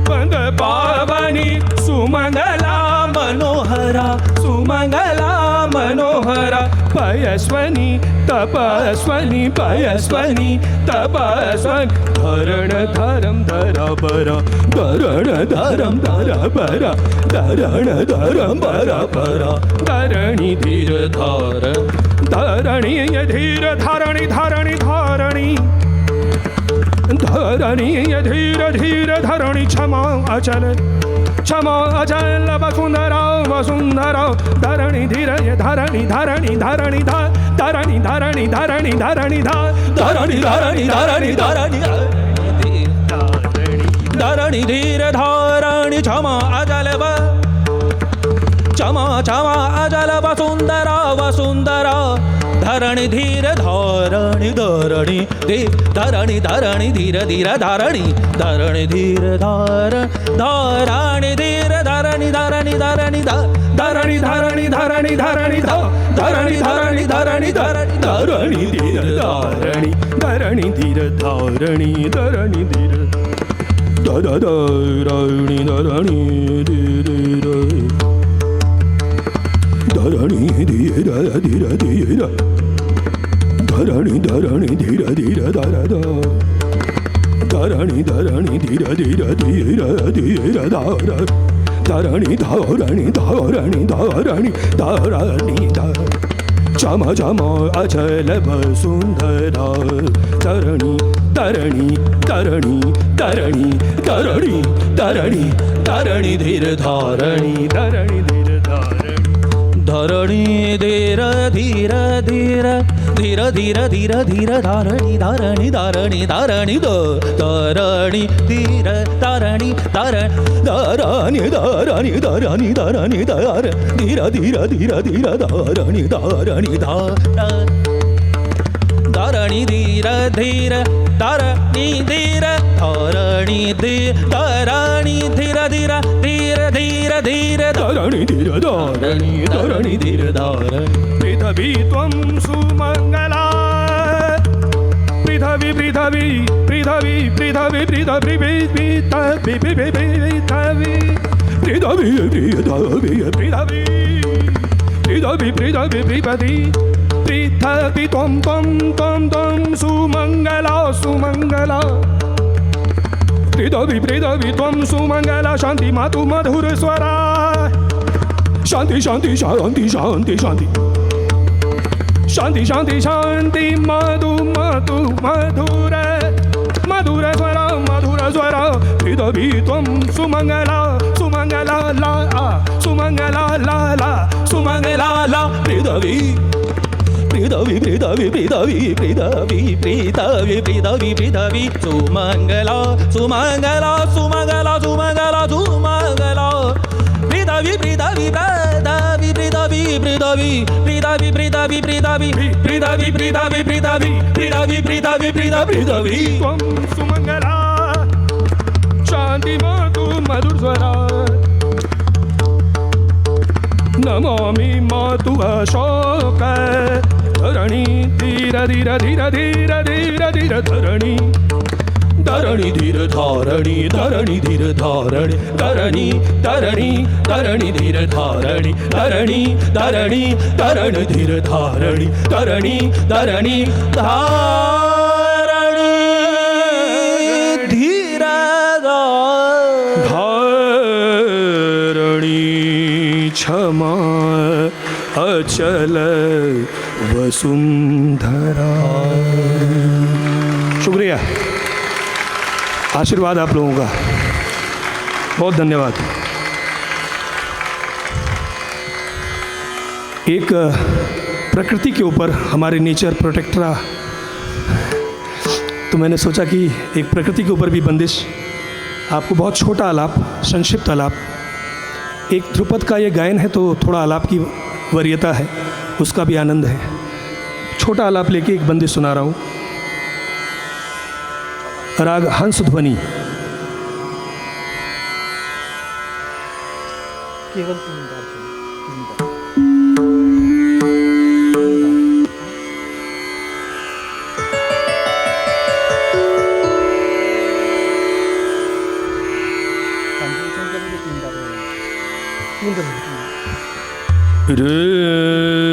पंथ पावनी सुमंगला मनोहरा सुमंगला मनोहरा पयस्वनी तपस्वनी पयस्वनी तपस्वनी धरण धरम धरा बरा धरण धरम धरा बरा धरण धरम बरा बरा धरणी धीर धार धरणी धीर धारणी धारणी धारणी धरणी धीर धीर धरणी क्षमा अचल वसुंधरा वसुंधरा धरणी धीर धरणी धरणी धरणी धा धरणी धरणी धरणी धरणी धा धरणी धरणी धरणी धरणी धरणी धीर धारणी क्षमा अचल क्षमा क्षमा अचल वसुंधरा वसुंधरा धरणी धीर धारणी धरणी धरणी धरणी धीर धीर धारणी धरणी धीर धार धारणी धीर धरणी धरणी धरणी धरणी धरणी धरणी धरणी धरणी धरणी धरणी धरणी धरणी धीर धारणी धरणी धीर धारणी धरणी धीर धरणी धरणी धीर धरणी धीर धीर धीर धरणी धरणी धीर धीर धर धरणी धरणी धीर धीर धीर धीर धर धरणी धरणी धरणी धरणी धरणी धर क्षम क्षम अचल वसुंधरा धरणी धरणी धरणी धरणी धरणी धरणी धरणी धीर धारणी धरणी धीर धारणी धरणी धीर धीर धीर धीर धीर धीर धीर धारणी धारणी धारणी धारणी धरणी धीर धारणी धारणी धारणी धारणी धारणी धार धीर धीर धीर धीर धारणी धारणी धारणी धीर धीर धारणी धीर धारणी धीर धारणी धीर धीर धीर धीर धीर धारणी धीर धारणी धारणी धीर धारणी पृथ्वी त्वं सुमंगला पृथ्वी पृथ्वी पृथ्वी पृथ्वी पृथ्वी पृथ्वी पृथ्वी पृथ्वी पृथ्वी पृथ्वी पृथ्वी त्वं त्वं त्वं त्वं सुमंगला सुमंगला पृथ्वी पृथ्वी त्वं सुमंगला शांति मातु मधुर स्वरा शांति शांति शांति शांति शांति शांति शांति शांति मधु मधु मधुर मधुर स्वरा पृथ्वी त्वं सुमंगला सुमंगला ला सुमंगला ला ला सुमंगला ला पृथ्वी पृथ्वी पृथ्वी पृथ्वी पृथ्वी पृथ्वी पृथ्वी पृथ्वी सुमंगला सुमंगला सुमंगला सुमंगला सुमंगला पृथ्वी पृथ्वी पृथ्वी पृथ्वी पृथ्वी पृथ्वी पृथ्वी पृथ्वी पृथ्वी पृथ्वी पृथ्वी पृथ्वी पृथ्वी पृथ्वी पृथ्वी त्वं सुमंगला शांति मातु मधुर स्वरा नमामि मातु अशोक धरणी धीर धीर धीर धीर धीर धीर धरणी धरणी धीर धारणी धरणी धीर धारणी धरणी धरणी धरणी धीर धारणी धरणी धरणी धरण धीर धारणी धरणी धरणी धारणी धीर धारणी क्षमा अचल वसुंधरा। शुक्रिया, आशीर्वाद आप लोगों का, बहुत धन्यवाद। एक प्रकृति के ऊपर हमारे नेचर प्रोटेक्टरा, तो मैंने सोचा कि एक प्रकृति के ऊपर भी बंदिश, आपको बहुत छोटा आलाप, संक्षिप्त आलाप, एक ध्रुपद का ये गायन है तो थोड़ा आलाप की वरीयता है, उसका भी आनंद है। छोटा आलाप लेके एक बंदिश सुना रहा हूँ। राग हंस ध्वनि। केवल रे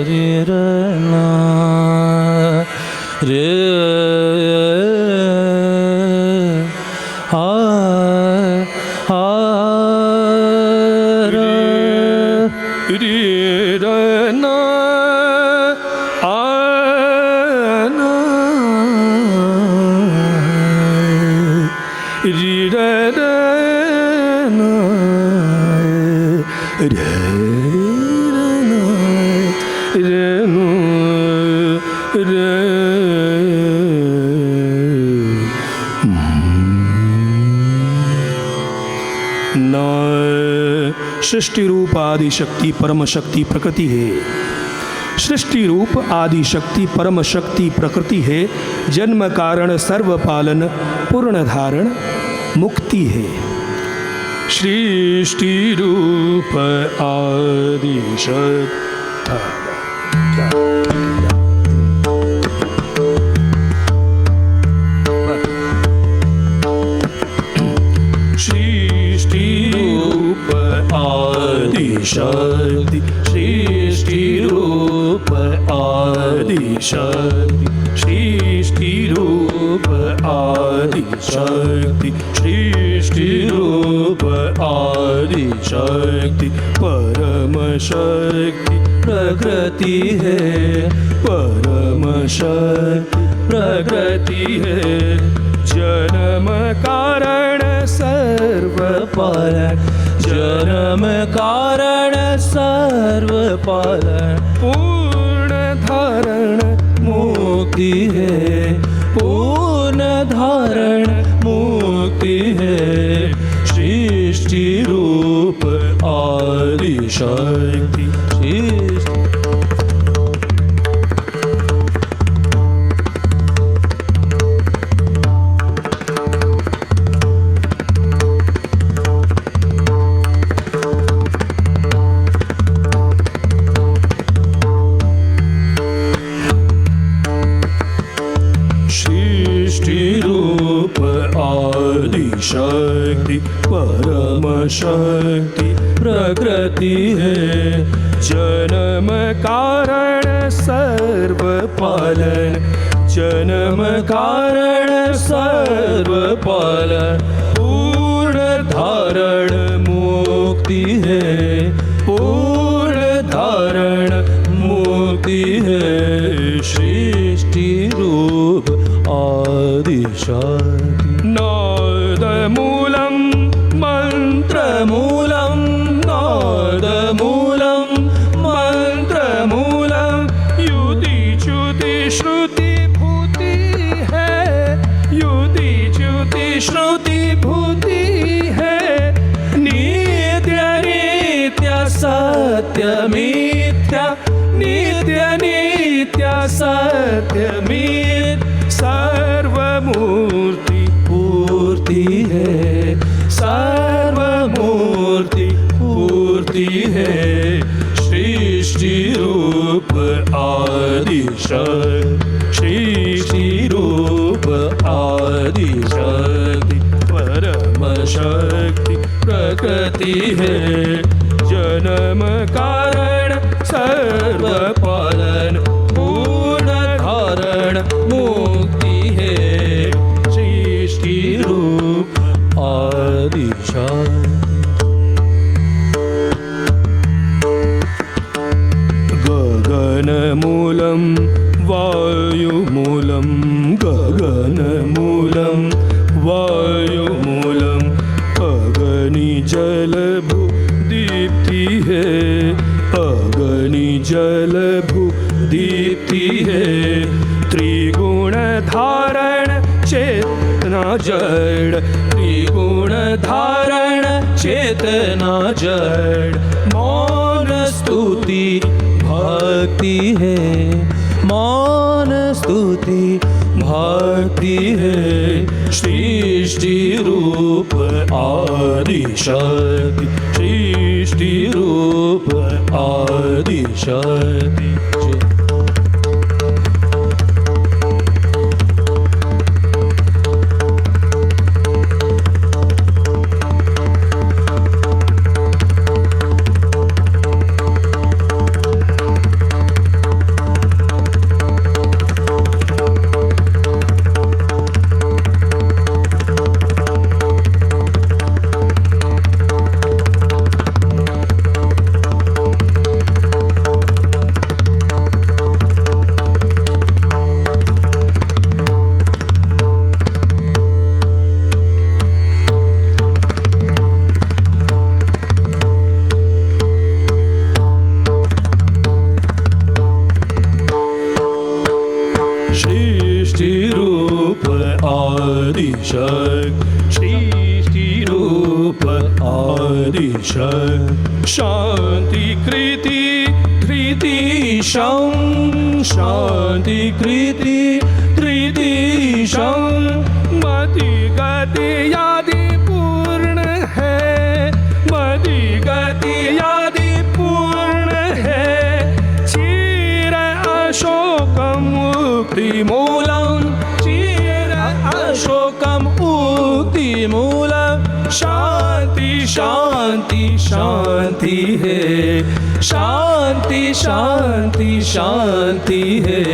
रे र ना रे आ आ र रे र ना आ ना रे र र ना रे सृष्टि रूप आदि शक्ति परम शक्ति प्रकृति है। सृष्टि रूप आदि शक्ति परम शक्ति प्रकृति है। जन्म कारण सर्व पालन पूर्ण धारण मुक्ति है। सृष्टि रूप आदि शक्ति शक्ति सृष्टि रूप आदि शक्ति सृष्टि रूप आदि शक्ति सृष्टि रूप आदि शक्ति परम शक्ति प्रकृति है। परम शक्ति प्रकृति है। जन्म कारण सर्व पालन जन्म कारण सर्व पालन पूर्ण धारण मुक्ति है। पूर्ण धारण मुक्ति है। सृष्टि रूप आदि शक्ति शक्ति परम शक्ति प्रकृति है। जन्म कारण सर्व पालन जन्म कारण सर्व पालन पूर्ण धारण मुक्ति है। पूर्ण धारण मुक्ति है। सृष्टि रूप आदि शक्ति नादमूलं मन्त्रमूलं नादमूलं मन्त्रमूलं युति च्युति श्रुति भूति है। युति च्युति श्रुति भूति है। नित्य नित्य सत्य मिथ्या नित्य नित्य सत्य मिथ्या सर्वमूर्ति पूर्ति है। सर्वमूर्ति पूर्ति है। सृष्टि रूप आदि शक्ति सृष्टि रूप आदि शक्ति परम शक्ति प्रकृति है। जन्म कारण सर्व पालन पूर्ण धारण मुक्ति है। सृष्टि रूप आदि शक्ति गगनमूलं वायुमूलं गगनमूलं वायुमूलं अग्नि जलभू दीप्ति है। अग्नि जलभू दीप्ति है। त्रिगुण धारण चेतना जड़ त्रिगुण धारण चेतना जड़ मौन स्तुति भक्ति है। मौन स्तुति भक्ति है। सृष्टि रूप आदि शक्ति सृष्टि रूप आदि शक्ति आदिशक्ति सृष्टि रूप आदिशक्ति शांति कृति धृति शं शांति कृति धृति शं मति गति आदि पूर्ण है मति गति आदि पूर्ण है चिर अशोकम मुक्ति मूलम चिर अशोकम मुक्ति मूलम शांति शांति शांति है शांति शांति शांति है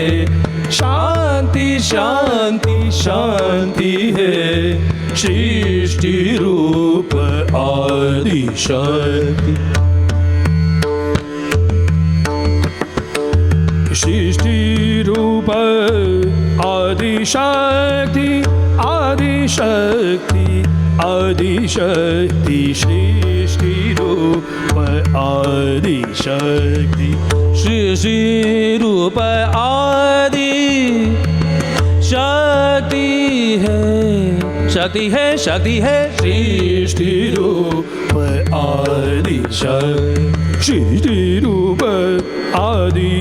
शांति शांति शांति है सृष्टि रूप आदिशक्ति सृष्टि रूप आदिशक्ति आदिशक्ति आदिशक्ति सृष्टि रूप आदिशक्ति सृष्टि रूप आदि शक्ति है शक्ति है शक्ति है सृष्टि रूप आदि सृष्टि रूप आदि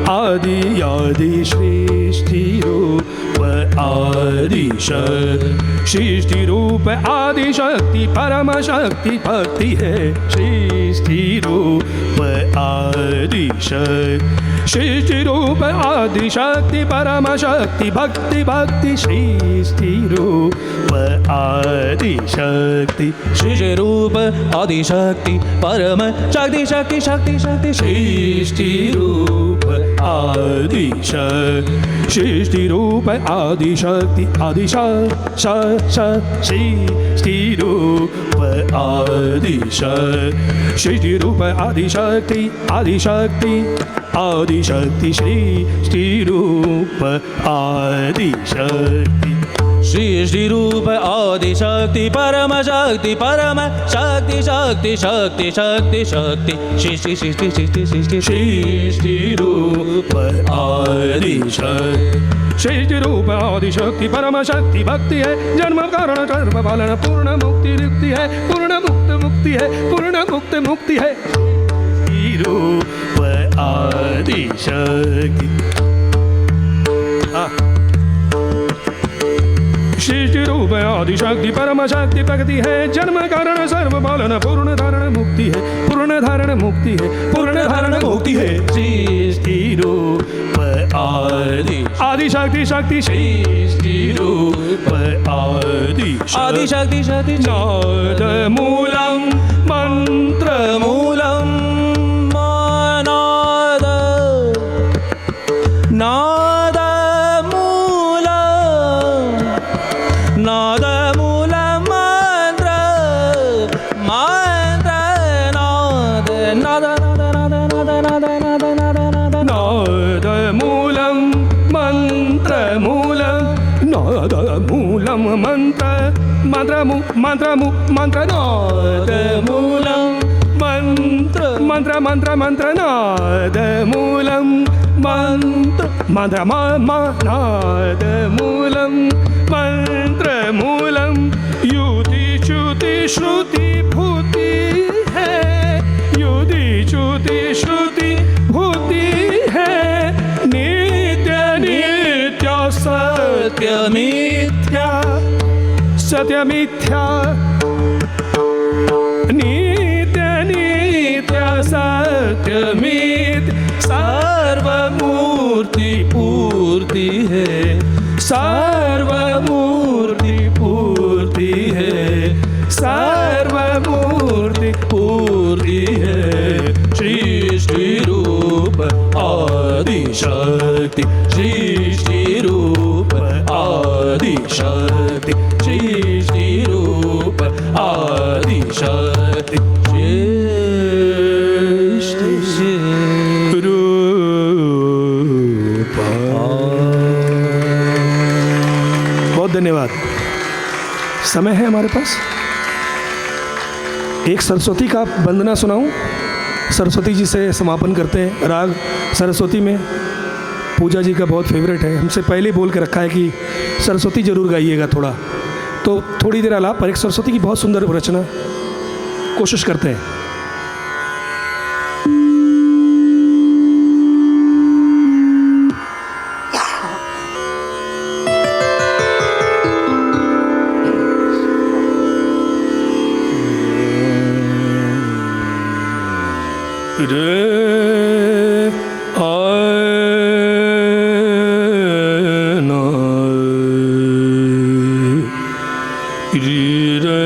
आदि आदि सृष्टि रूप आदि सृष्टि रूप आदि शक्ति परम शक्ति भक्ति है सृष्टि रूप आदि सृष्टि रूप आदि शक्ति परम शक्ति भक्ति भक्ति सृष्टि रूप आदि शक्ति सृष्टि रूप आदि शक्ति परम शक्ति शक्ति शक्ति शक्ति सृष्टि रूप आदि सृष्टि रूप आदि शक्ति आदि सृष्टि रूप आदि सृष्टि रूप आदि शक्ति आदि शक्ति आदि शक्ति सृष्टि रूप आदि शक्ति सृष्टि रूप आदि शक्ति परम शक्ति शक्ति शक्ति शक्ति सृष्टि सृष्टि सृष्टि सृष्टि सृष्टि रूप आदि सृष्टि रूप आदि शक्ति परम शक्ति भक्ति है जन्म कारण कर्म पालन पूर्ण मुक्ति मुक्ति है पूर्ण मुक्त मुक्ति है पूर्ण मुक्त मुक्ति है रूप आदि शक्ति सृष्टि रूप आदि शक्ति परम शक्ति प्रगति है जन्म कारण सर्व पालन पूर्ण धारण मुक्ति है पूर्ण धारण मुक्ति है पूर्ण धारण मुक्ति है सृष्टि रूप आदि शक्ति शक्ति सृष्टि रूप आदि शक्ति शक्ति नाद मूलम मंत्र मूलम नाद मूल मंत्र मंत्र नाद नाद नाद मूलम मंत्र मूलम नाद मूलम मंत्र मंत्र मंत्र मंत्र नाद मूलम मंत्र मंत्र मंत्र मंत्र नाद मूलम मंत्र मंत्र नाद मूलम मंत्र मूलम युति च्युति श्रुति भूति है युति च्युति श्रुति भूति है नित्य नित्य सत्य मिथ्या सत्य मिथ्या नित्य नित्य सत्य मिथ्या सर्वमूर्ति पूर्ति है सर्वमूर्ति पूर्ति है सर्वमूर्ति पूर्ति है सृष्टि रूप आदि शक्ति सृष्टि रूप आदि शक्ति सृष्टि रूप आदि शक्ति सृष्टि रूप। बहुत धन्यवाद। समय है हमारे पास, एक सरस्वती का वंदना सुनाऊं। सरस्वती जी से समापन करते हैं। राग सरस्वती में पूजा जी का बहुत फेवरेट है, हमसे पहले बोल के रखा है कि सरस्वती जरूर गाइएगा थोड़ा, तो थोड़ी देर आलाप पर एक सरस्वती की बहुत सुंदर रचना कोशिश करते हैं। रे आना री रे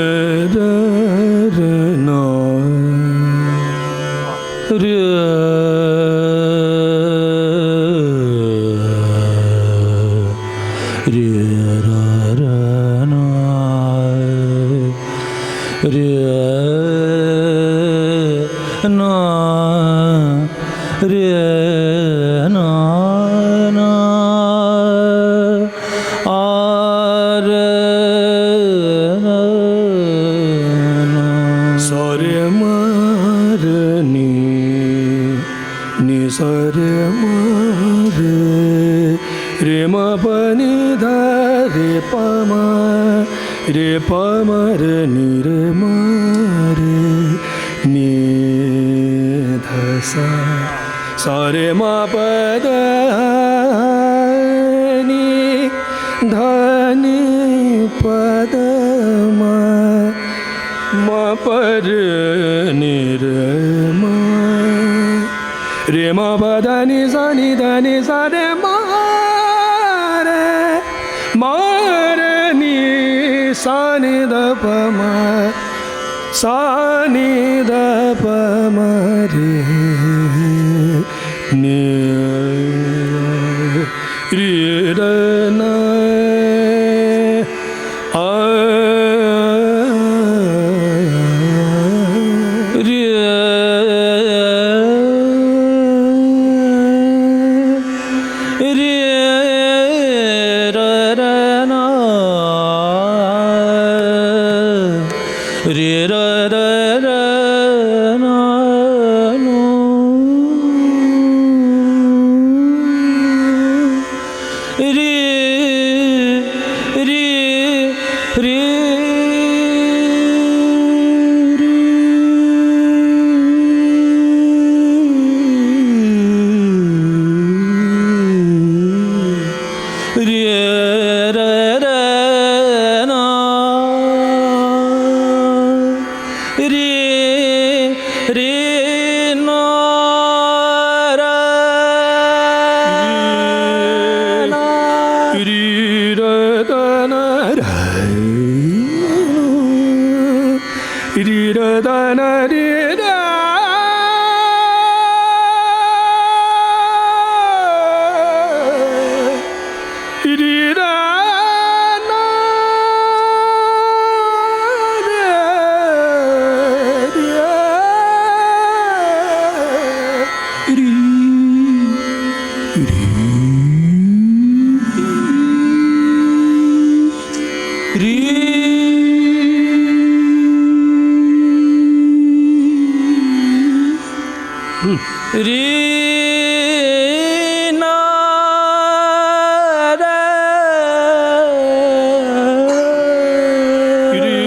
रे ना रे रे रा ना रे ना रे ना ना आ रे ना सरे मार नी सरे मार रे म पनि ध रे प म रे प म रे नि रे म रे नि ध सा सरे म प द नि ध नि प द म म प रे नि रे म रे म प द नि सा नि ध नि सा रे म रे म रे नि सा नि ध प म सा नि ध प म रे नि रे र न आ रे रे र र ना रे र र र ना नो रे रे रे रे र र ना रे रे ना रा ना री र द न री र द न रे द री र न रे री रे ना रा री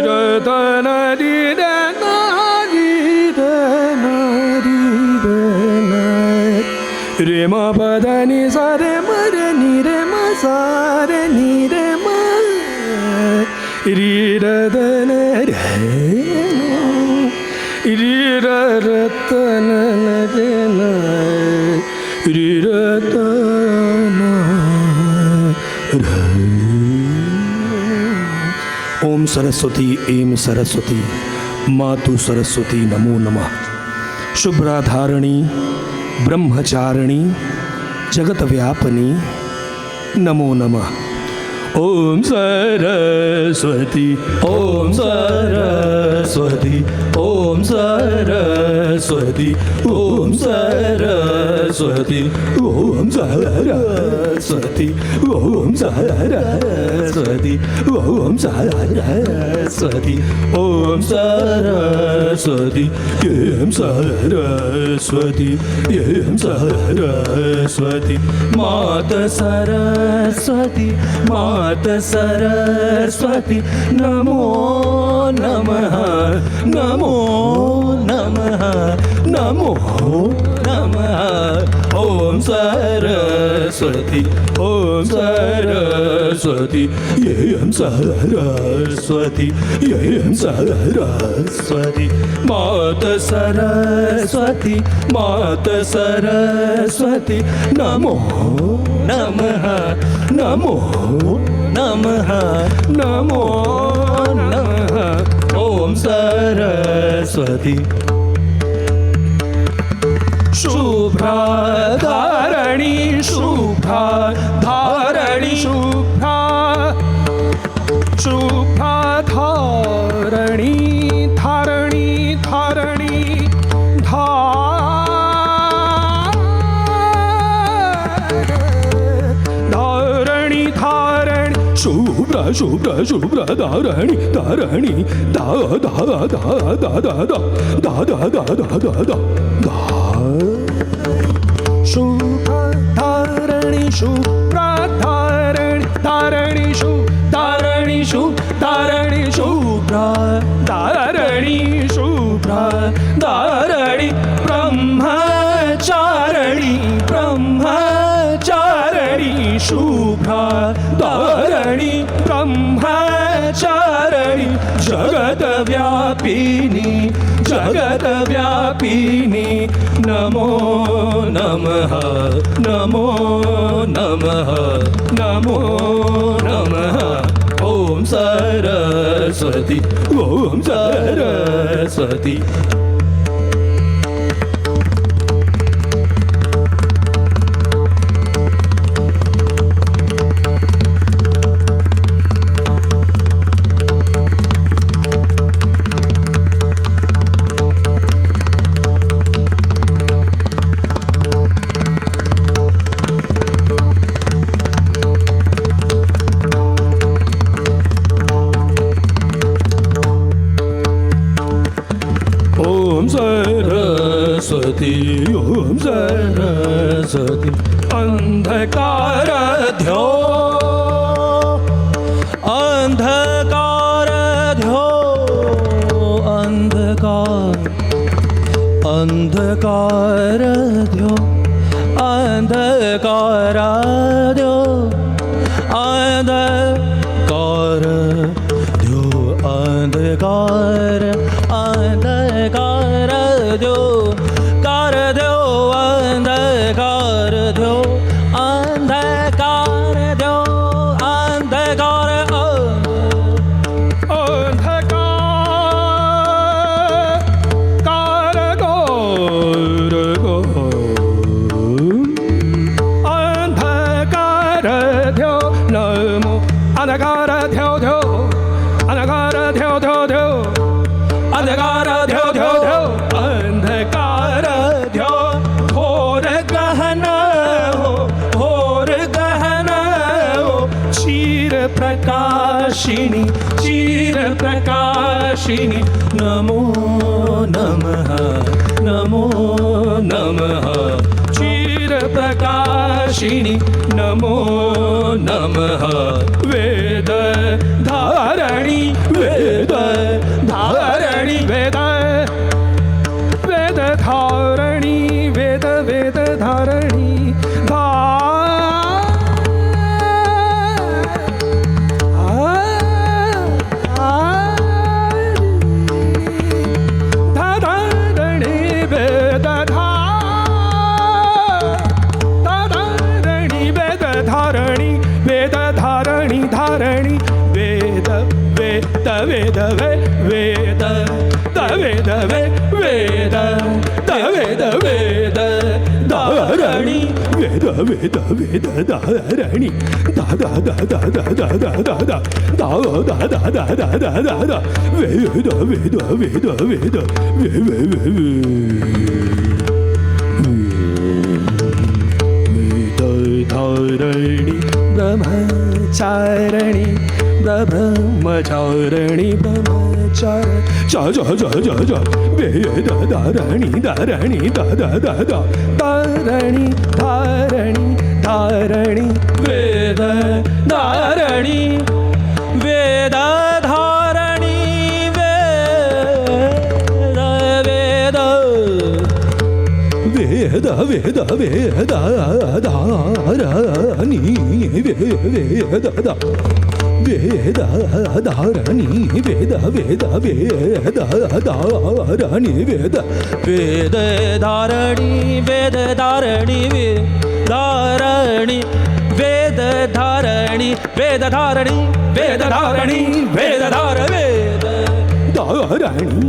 र द न री र न री र न री र न रे म प द नि सा रे म रे नि रे म सा रे नि रे म री र द न रे री र र त न न रे न री र त न र ओम सरस्वती ऐं सरस्वती मातु सरस्वती नमो नमः। शुभ्राधारिणी ब्रह्मचारिणी जगतव्यापिनी नमो नमः। ओम सरस्वती ओम सरस्वती ओम सरस्वती ओम सरस्वती ओम सरस्वती ओम सरस्वती ओम सरस्वती ओम सरस्वती एम सरस्वती एम सरस्वती माता सरस्वती माता मात सरस्वती नमो नमः नमो नमः नमो नमः ओम सरस्वती ओम सरस्वती येयं सरस्वती येयं सरस्वती मात सरस्वती नमो नमः नमो नमः नमो नमः ओम सरस्वती शुभ्राधारणी शुभ्राधारणी शुभ्राधारणी धारणी धारणी धारणी धारणी शुभ्रा शुभ्रा शुभ्रा धारणी धारणी धा धा धा धा धा धा धा धा धा धा धा शुभ्राधारणी शुभ्राधारणी धारणी शुभ्राधारणी शुभ्राधारणी शुभ्राधारणी शुभ्राधारणी ब्रह्मचारिणी ब्रह्मचारिणी शुभ्राधारणी ब्रह्मचारिणी जगद्व्यापिनी जगद्व्यापिनी नमो नमः नमो नमः नमो नमः ओम सरस्वती ओम सरस्वती ओम सरस्वती अंधकार ध्यो अंधकार ध्यो अंधकार अंधकार ध्यो अंधकार ध्यो अंधकार ध्यो अंधकार अंधकार ध्यो कार ध्यो अंधकार ध्यो अंधकार ध्यो अंधकार अंधकार अंधकार ध्यो नमो अंधकार ध्यो ध्यो अंधकार ध्यो ध्यो ध्यो अंधकार ध्यो ध्यो ध्यो अंधकार ध्यो घोर गहना हो क्षीर प्रकाशिनी नमो नमः नमो नमः क्षीर प्रकाशिनी नमो नमः वेद धारणी वेद धारणी वेद वेद धारणी वेद वेद धारणी धारणी वेद धारणी वेद धारणी वेद धारणी धारणी वेद वेद वेद वेद वेद वेद वेद वेद धारणी वेद वेद वेद धारणी दा दा दा दा दा दा दा दा दा दा दा दा दा दा दा दा दा वेद वेद वेद वेद धारणी ब्रह्मचारिणी ब्रह्मचारिणी ब्रह्मचार जा जा जा जा जा वेद धारणी धारणी दा दा दा दा धारणी धारणी धारणी वेद धारणी वेद वेदारणी वेदारणी वेद वेदारणी वेद वेदधारणी वेदधारणी वेदारणी वेदधारणी वेदधारणी वेदधारणी वेदधार वेदधारणी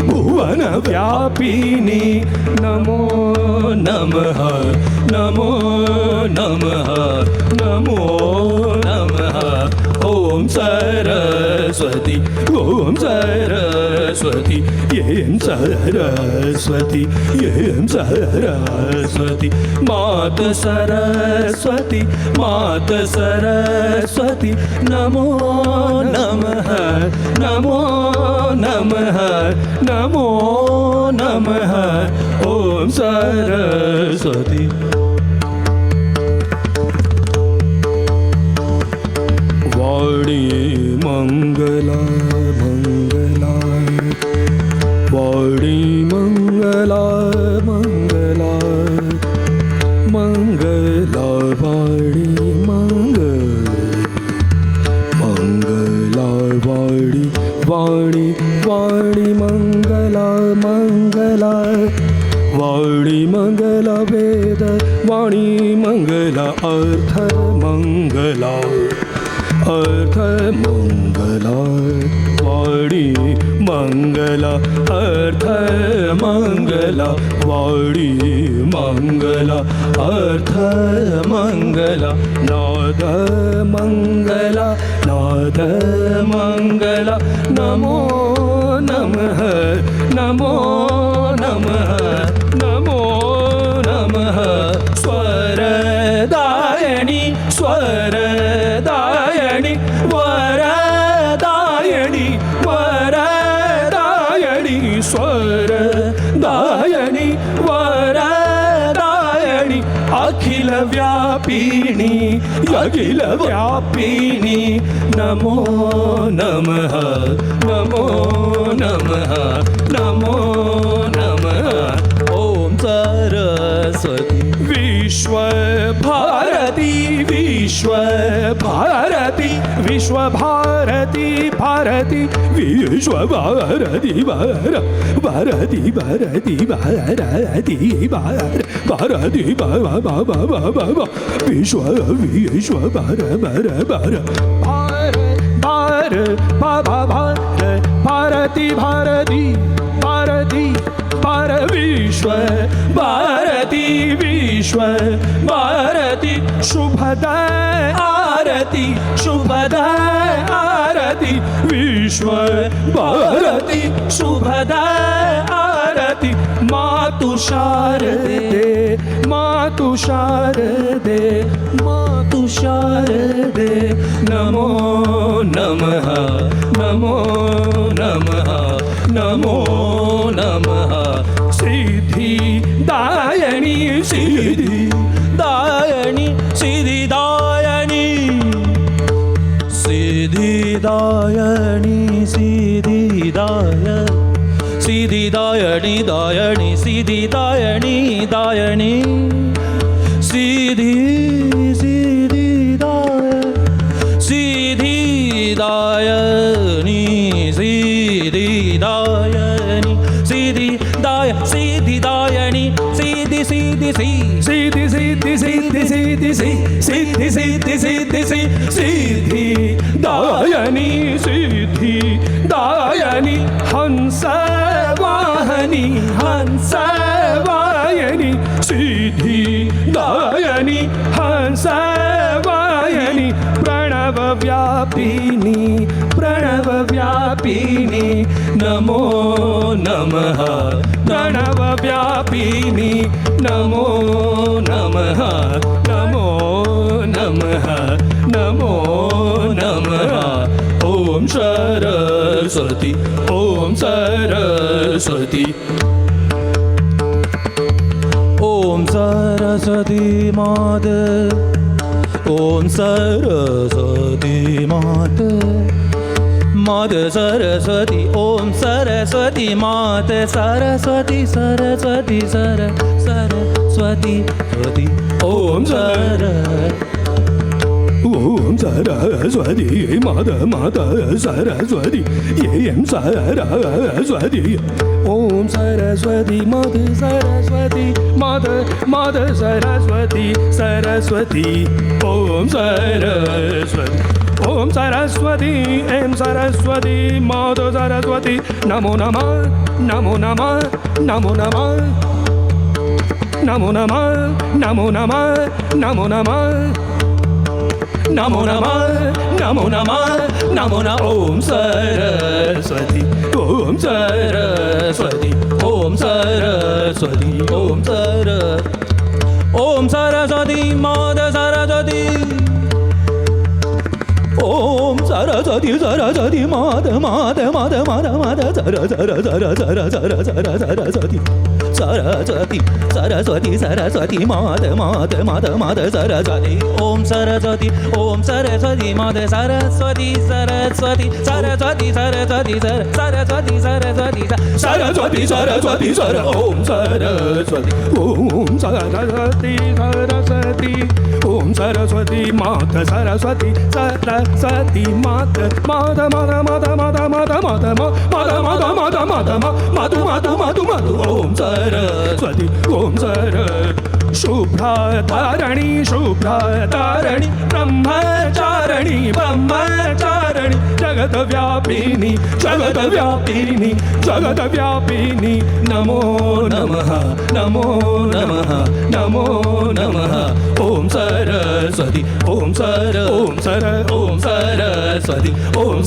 भुवन व्यापिनी नमो नमः नमो नमः नमो नमः ओम सरस्वती यें सरस्वती मात सरस्वती नमो नमः नमो नमः नमो नमः ओम सरस्वती वाणी मंगला मंगला वाणी मंगला मंगला मंगला वाणी मंगला वाणी वाणी वाणी मंगला मंगला वाणी मंगला वेद वाणी मंगला अर्थ मंगला वाणी मंगला अर्थ मंगला वाणी मंगला अर्थ मंगला नाद मंगला नमो नमः नमो नमः नमो नमः स्वरदायिनी वरदायिनी स्वरदायिनी वरदायिनी अखिल व्यापिनी नमो नमः नमो नमः नमो नमः ओम सरस्वती विश्वभारती भारती भारती भारती विश्व भारती शुभदय आरती विश्व भारती शुभदय आरती मातु शारदे नमो नमः नमो नमः नमो नमः सिद्धिदायिनी सिद्धिदायिनी सिद्धिदायिनी दायनी हंस वाहनी हंस वायनी सिद्धि दायनी हंस वायनी प्रणव व्यापिनी नमो नमः प्रणव व्यापिनी नमो नमः नमो नमः नमो नमः ओम सरस्वती ओम सरस्वती ओम सरस्वती माता ओम सरस्वती माता माता सरस्वती ओम सरस्वती माता सरस्वती सरस्वती सरस्वती सरस्वती ओम सरस्वती माता माता सरस्वती एम सरस्वती ओम सरस्वती माता सरस्वती माता माता सरस्वती सरस्वती ओम सरस्वती ओम सरस्वती एम सरस्वती माता सरस्वती नमो नमः नमो नमः नमो नमः नमो नमः नमो नमः नमो नमः नमो नमः नमो नमः नमो नमः ओम सरस्वती ओम सरस्वती ओम सरस्वती ओम सरस्वती माता सरस्वती ओम सरस्वती सरस्वती माता माता माता माता माता सरस्वती सरस्वती सरस्वती सरस्वती माता माता माता माता सरस्वती ओम सरस्वती माता सरस्वती सरस्वती सरस्वती सरस्वती सरस्वती सरस्वती सरस्वती सरस्वती सर ओम सरस्वती सरस्वती ओम सरस्वती माता सरस्वती सरस्वती माता माता माता माता माता माता माता माता माता माता माता मातु मातु मातु मातु ओम सरस्वती ओम शुभ्रतारणी ब्रह्मचारिणी जगद्व्यापिनी नमो नमः नमो नमः नमो नमः ओम सरस्वती ओम सरस्वती ओम सरस्वती ओम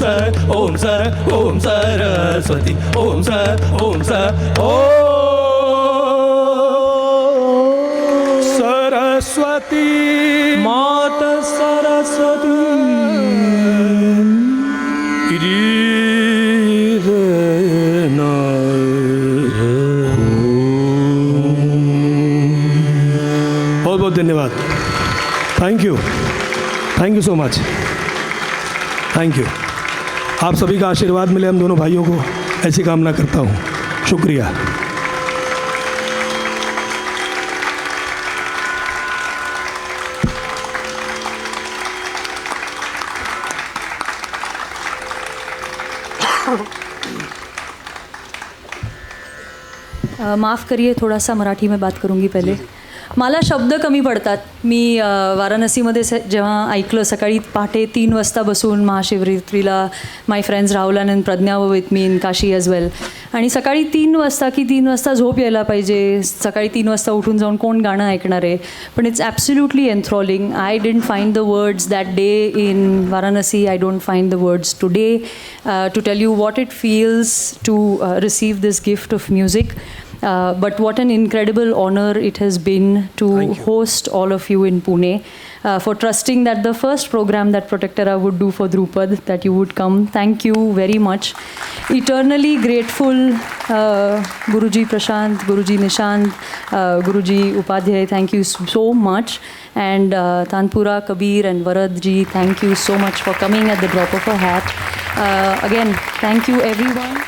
सरस्वती माता सरस्वती बहुत बहुत धन्यवाद thank you so much thank you आप सभी का आशीर्वाद मिले हम दोनों भाइयों को ऐसी कामना करता हूँ शुक्रिया माफ़ करिए थोडासा मराठी में बात करूँगी पहिले मला शब्द कमी पडतात मी वाराणसीमध्ये जेव्हा ऐकलं सकाळी पहाटे 3 वाजता बसून महाशिवरात्रीला माय फ्रेंड्स राहुल आणि प्रज्ञा व with me in Kashi as well आणि सकाळी 3 वाजता झोप यायला पाहिजे सकाळी 3 वाजता उठून जाऊन कोण गाणं ऐकणार आहे पण it's absolutely enthralling I didn't find the words that day in Varanasi I don't find the words today to tell you what it feels to receive this gift of music but what an incredible honor it has been to host all of you in Pune, for trusting that the first program that Protectora would do for Drupad, that you would come. Thank you very much. Eternally grateful, Guruji Prashant, Guruji Nishant, Guruji Upadhyay, thank you so much. And Tanpura, Kabir and Varadji, thank you so much for coming at the drop of a hat. Again, thank you everyone.